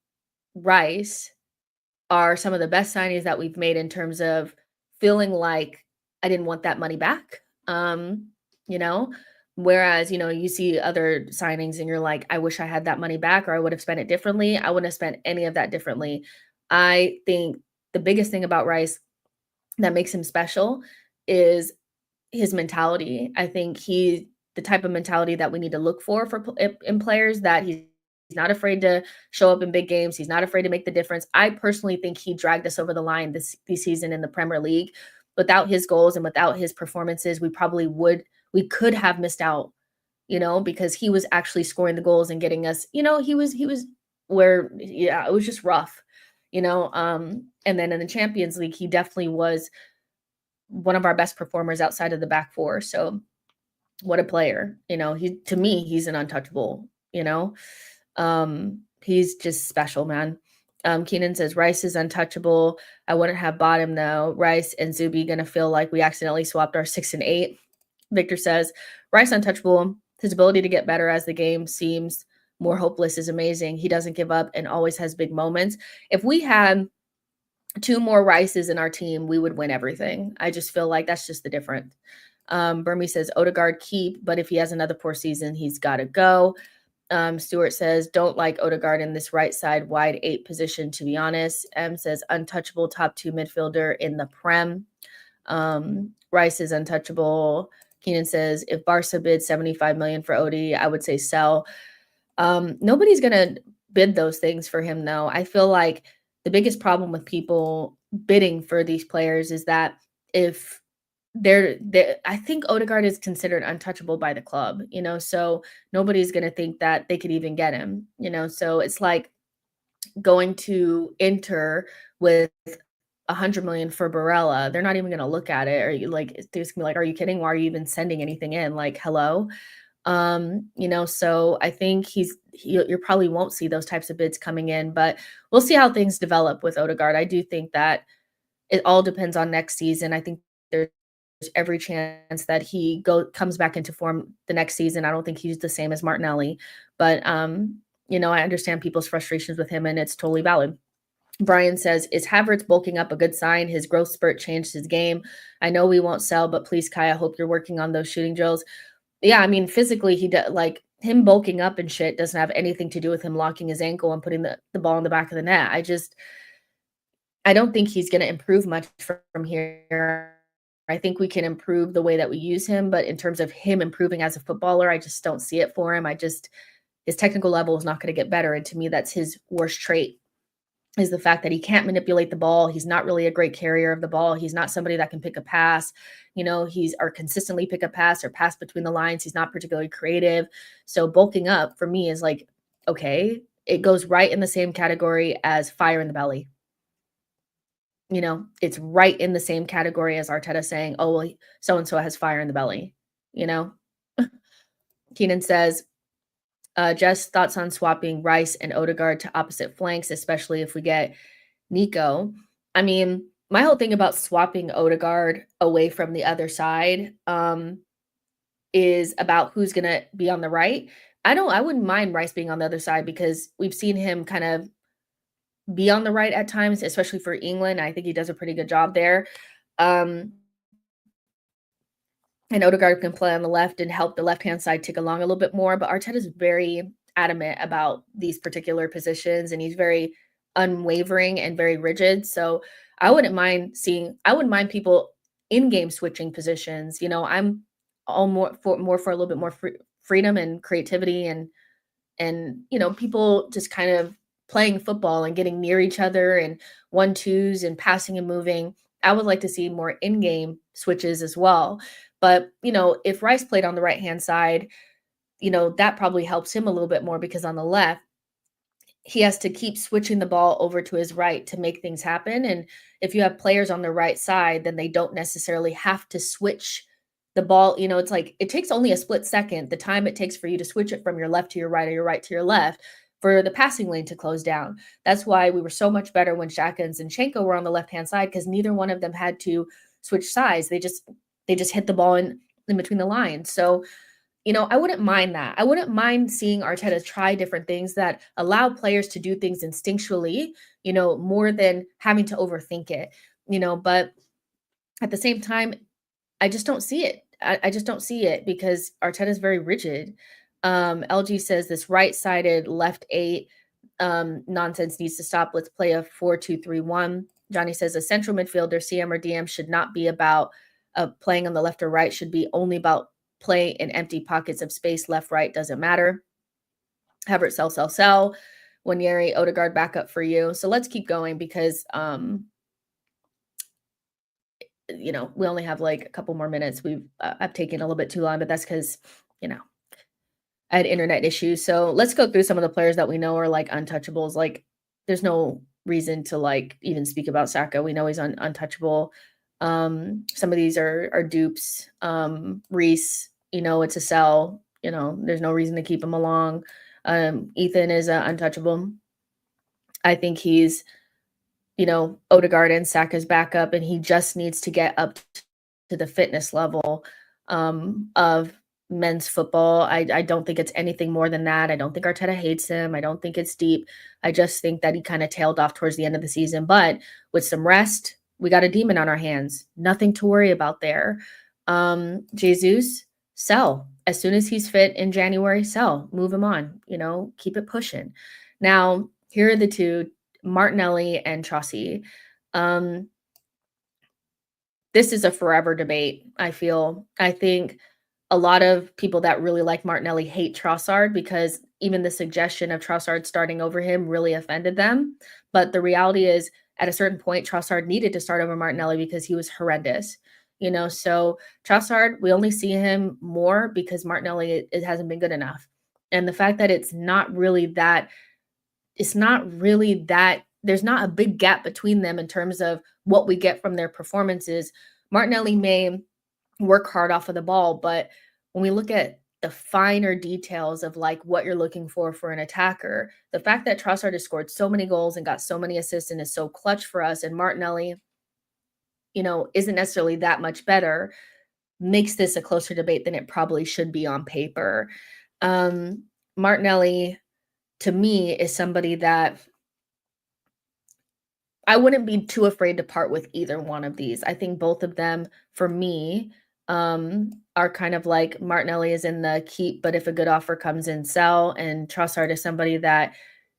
Rice are some of the best signings that we've made in terms of feeling like I didn't want that money back. You know, Whereas, you see other signings and you're like, I wish I had that money back, or I would have spent it differently. I wouldn't have spent any of that differently. I think the biggest thing about Rice that makes him special is his mentality. I think he's the type of mentality that we need to look for in players, that he's not afraid to show up in big games. He's not afraid to make the difference. I personally think he dragged us over the line this season in the Premier League. Without his goals and without his performances, we could have missed out, because he was actually scoring the goals and getting us, he was where, yeah, it was just rough, and then in the Champions League, he definitely was one of our best performers outside of the back four. So what a player, to me, he's an untouchable, he's just special, man. Keenan says Rice is untouchable. I wouldn't have bought him though. Rice and Zuby gonna feel like we accidentally swapped our 6 and 8. Victor says Rice untouchable. His ability to get better as the game seems more hopeless is amazing. He doesn't give up and always has big moments. If we had 2 more Rices in our team, we would win everything. I just feel like that's just the difference. Burmese says Odegaard keep, but if he has another poor season, he's got to go. Stuart says, don't like Odegaard in this right side wide 8 position, to be honest. M says, untouchable top 2 midfielder in the Prem. Rice is untouchable. Keenan says, if Barca bid 75 million for Odie, I would say sell. Nobody's going to bid those things for him, though. I feel like the biggest problem with people bidding for these players is that if I think Odegaard is considered untouchable by the club, so nobody's going to think that they could even get him, so it's like going to Inter with 100 million for Barella. They're not even going to look at it. Or you like, they're just gonna be like, are you kidding? Why are you even sending anything in? Like, hello. So I think you probably won't see those types of bids coming in, but we'll see how things develop with Odegaard. I do think that it all depends on next season. I think there's every chance that he comes back into form the next season. I don't think he's the same as Martinelli, but I understand people's frustrations with him, and it's totally valid. Brian says, is Havertz bulking up a good sign? His growth spurt changed his game. I know we won't sell, but please, Kai, I hope you're working on those shooting drills. Yeah, I mean, physically, he does, like him bulking up and shit doesn't have anything to do with him locking his ankle and putting the ball in the back of the net. I don't think he's going to improve much from here. I think we can improve the way that we use him, but in terms of him improving as a footballer, I just don't see it for him. His technical level is not going to get better. And to me, that's his worst trait, is the fact that he can't manipulate the ball. He's not really a great carrier of the ball. He's not somebody that can pick a pass, or consistently pick a pass or pass between the lines. He's not particularly creative. So bulking up for me is like, okay, it goes right in the same category as fire in the belly. It's right in the same category as Arteta saying, oh, well, so-and-so has fire in the belly, Keenan says, Jess, thoughts on swapping Rice and Odegaard to opposite flanks, especially if we get Nico. I mean, my whole thing about swapping Odegaard away from the other side is about who's going to be on the right. I wouldn't mind Rice being on the other side because we've seen him kind of be on the right at times, especially for England. I think he does a pretty good job there. And Odegaard can play on the left and help the left-hand side tick along a little bit more. But Arteta is very adamant about these particular positions, and he's very unwavering and very rigid. So I wouldn't mind people in-game switching positions. I'm all more for a little bit more freedom and creativity and people just kind of playing football and getting near each other and 1-2s and passing and moving. I would like to see more in-game switches as well. But, if Rice played on the right-hand side, that probably helps him a little bit more because on the left, he has to keep switching the ball over to his right to make things happen. And if you have players on the right side, then they don't necessarily have to switch the ball. It's like it takes only a split second, the time it takes for you to switch it from your left to your right or your right to your left for the passing lane to close down. That's why we were so much better when Xhaka and Zinchenko were on the left-hand side, because neither one of them had to switch sides. They just hit the ball in between the lines. So I wouldn't mind that. I wouldn't mind seeing Arteta try different things that allow players to do things instinctually, more than having to overthink it, but at the same time, I just don't see it. I just don't see it because Arteta is very rigid. LG says this right-sided left 8 nonsense needs to stop. Let's play a 4-2-3-1. Johnny says a central midfielder, CM or DM, should not be about playing on the left or right, should be only about play in empty pockets of space. Left, right, doesn't matter. Havertz, sell. Wanyeri, Odegaard back up for you. So let's keep going because, we only have like a couple more minutes. I've taken a little bit too long, but that's because, I had internet issues. So let's go through some of the players that we know are like untouchables. Like there's no reason to like even speak about Saka. We know he's untouchable. Some of these are dupes. Reese, it's a sell. There's no reason to keep him along. Ethan is untouchable. I think he's, Odegaard and Saka's backup, and he just needs to get up to the fitness level of men's football. I don't think it's anything more than that. I don't think Arteta hates him. I don't think it's deep. I just think that he kind of tailed off towards the end of the season. But with some rest, we got a demon on our hands. Nothing to worry about there. Jesus, sell. As soon as he's fit in January, sell. Move him on. Keep it pushing. Now, here are the two, Martinelli and Chaussee. This is a forever debate, I feel. I think a lot of people that really like Martinelli hate Trossard because even the suggestion of Trossard starting over him really offended them. But the reality is, at a certain point, Trossard needed to start over Martinelli because he was horrendous. So Trossard, we only see him more because Martinelli, it hasn't been good enough. And the fact that there's not a big gap between them in terms of what we get from their performances. Martinelli may work hard off of the ball, but when we look at the finer details of like what you're looking for an attacker, the fact that Trossard has scored so many goals and got so many assists and is so clutch for us, and Martinelli, isn't necessarily that much better, makes this a closer debate than it probably should be on paper. Martinelli, to me, is somebody that I wouldn't be too afraid to part with either one of these. I think both of them, for me, are kind of like Martinelli is in the keep, but if a good offer comes in, sell. And Trossard is somebody that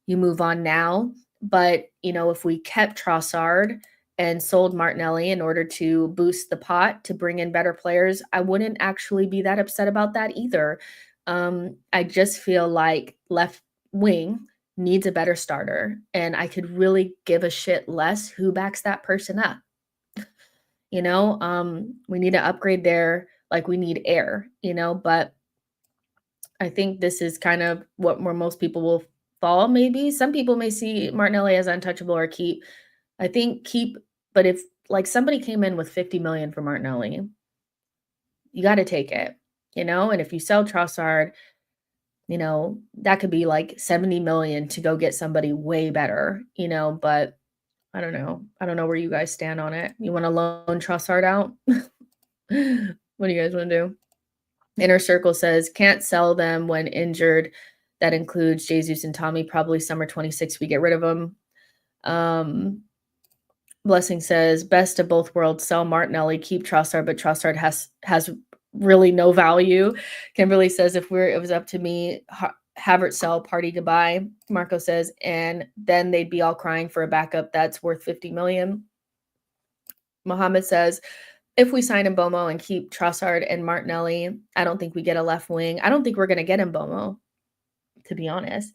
you move on now. But, if we kept Trossard and sold Martinelli in order to boost the pot to bring in better players, I wouldn't actually be that upset about that either. I just feel like left wing needs a better starter, and I could really give a shit less who backs that person up. We need to upgrade there, like we need air, but I think this is kind of where most people will fall. Maybe some people may see Martinelli as untouchable or keep. I think keep, but if like somebody came in with 50 million for Martinelli, you got to take it, and if you sell Trossard, that could be like 70 million to go get somebody way better, but I don't know. I don't know where you guys stand on it. You want to loan Trossard out? What do you guys want to do? Inner Circle says, can't sell them when injured. That includes Jesus and Tommy. Probably summer 26, we get rid of them. Blessing says, best of both worlds, sell Martinelli, keep Trossard, but Trossard has really no value. Kimberly says, if it was up to me, Havertz sell, Partey goodbye. Marco says, and then they'd be all crying for a backup that's worth 50 million. Mohammed says, if we sign Mbomo and keep Trossard and Martinelli, I don't think we get a left wing. I don't think we're going to get Mbomo, to be honest.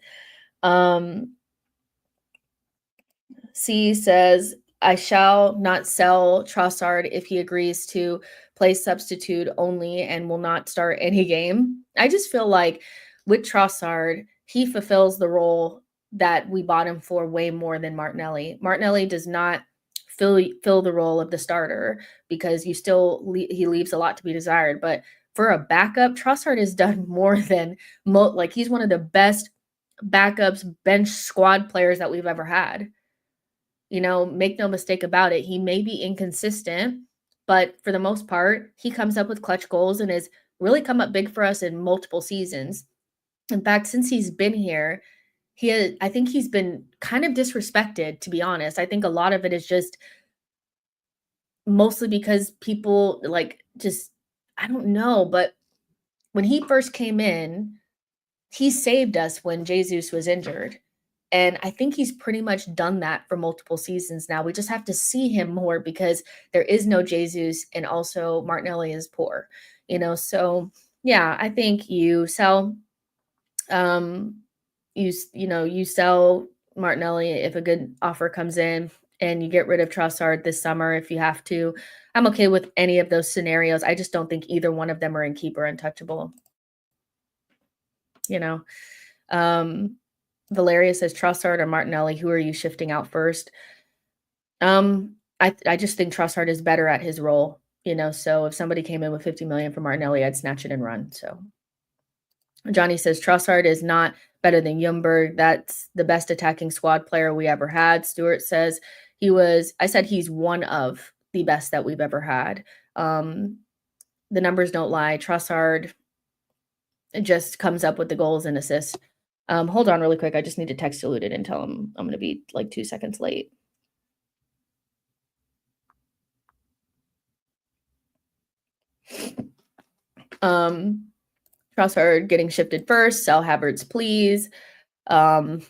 C says, I shall not sell Trossard if he agrees to play substitute only and will not start any game. I just feel like with Trossard, he fulfills the role that we bought him for way more than Martinelli. Martinelli does not fill the role of the starter because he leaves a lot to be desired. But for a backup, Trossard has done more than he's one of the best backups, bench squad players that we've ever had. Make no mistake about it. He may be inconsistent, but for the most part, he comes up with clutch goals and has really come up big for us in multiple seasons. In fact, since he's been here, I think he's been kind of disrespected, to be honest. I think a lot of it is just mostly because people I don't know, but when he first came in, he saved us when Jesus was injured. And I think he's pretty much done that for multiple seasons now. We just have to see him more because there is no Jesus, and also Martinelli is poor, So yeah, I think you sell, you sell Martinelli if a good offer comes in, and you get rid of Trossard this summer if you have to. I'm okay with any of those scenarios. I just don't think either one of them are in keeper untouchable. Valeria says, Trossard or Martinelli, who are you shifting out first? I just think Trossard is better at his role, so if somebody came in with 50 million for Martinelli, I'd snatch it and run. So Johnny says, Trossard is not better than Ljungberg. That's the best attacking squad player we ever had. Stuart says I said he's one of the best that we've ever had. The numbers don't lie. Trossard just comes up with the goals and assists. Hold on really quick. I just need to text Eluded and tell him I'm going to be like 2 seconds late. Trossard getting shifted first. Sell Havertz, please. So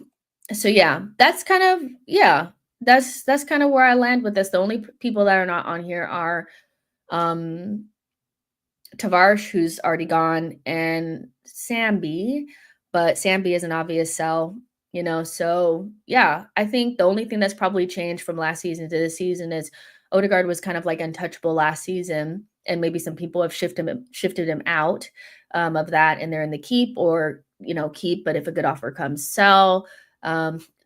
yeah, that's kind of where I land with this. The only people that are not on here are Tavares, who's already gone, and Sambi, but Sambi is an obvious sell, so yeah, I think the only thing that's probably changed from last season to this season is Odegaard was kind of like untouchable last season, and maybe some people have shifted him out of that, and they're in the keep or keep, but if a good offer comes, sell.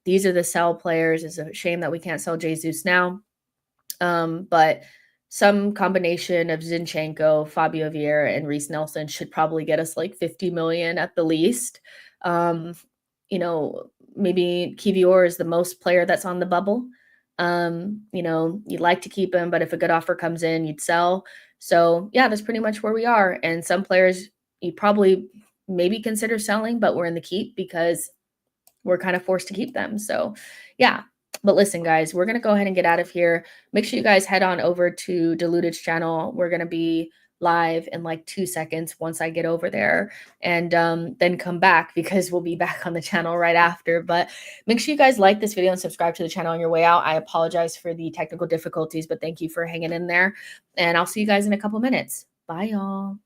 These are the sell players. It's a shame that we can't sell Jesus now, but some combination of Zinchenko, Fabio Vieira, and Reece Nelson should probably get us like 50 million at the least. Maybe Kivior is the most player that's on the bubble. You'd like to keep him, but if a good offer comes in, you'd sell. So yeah, that's pretty much where we are. And some players you probably maybe consider selling, but we're in the keep because we're kind of forced to keep them. So yeah, But listen, guys, we're going to go ahead and get out of here. Make sure you guys head on over to Diluted's channel. We're going to be live in like 2 seconds once I get over there, and then come back because we'll be back on the channel right after. But make sure you guys like this video and subscribe to the channel on your way out. I apologize for the technical difficulties, but thank you for hanging in there. And I'll see you guys in a couple minutes. Bye, y'all.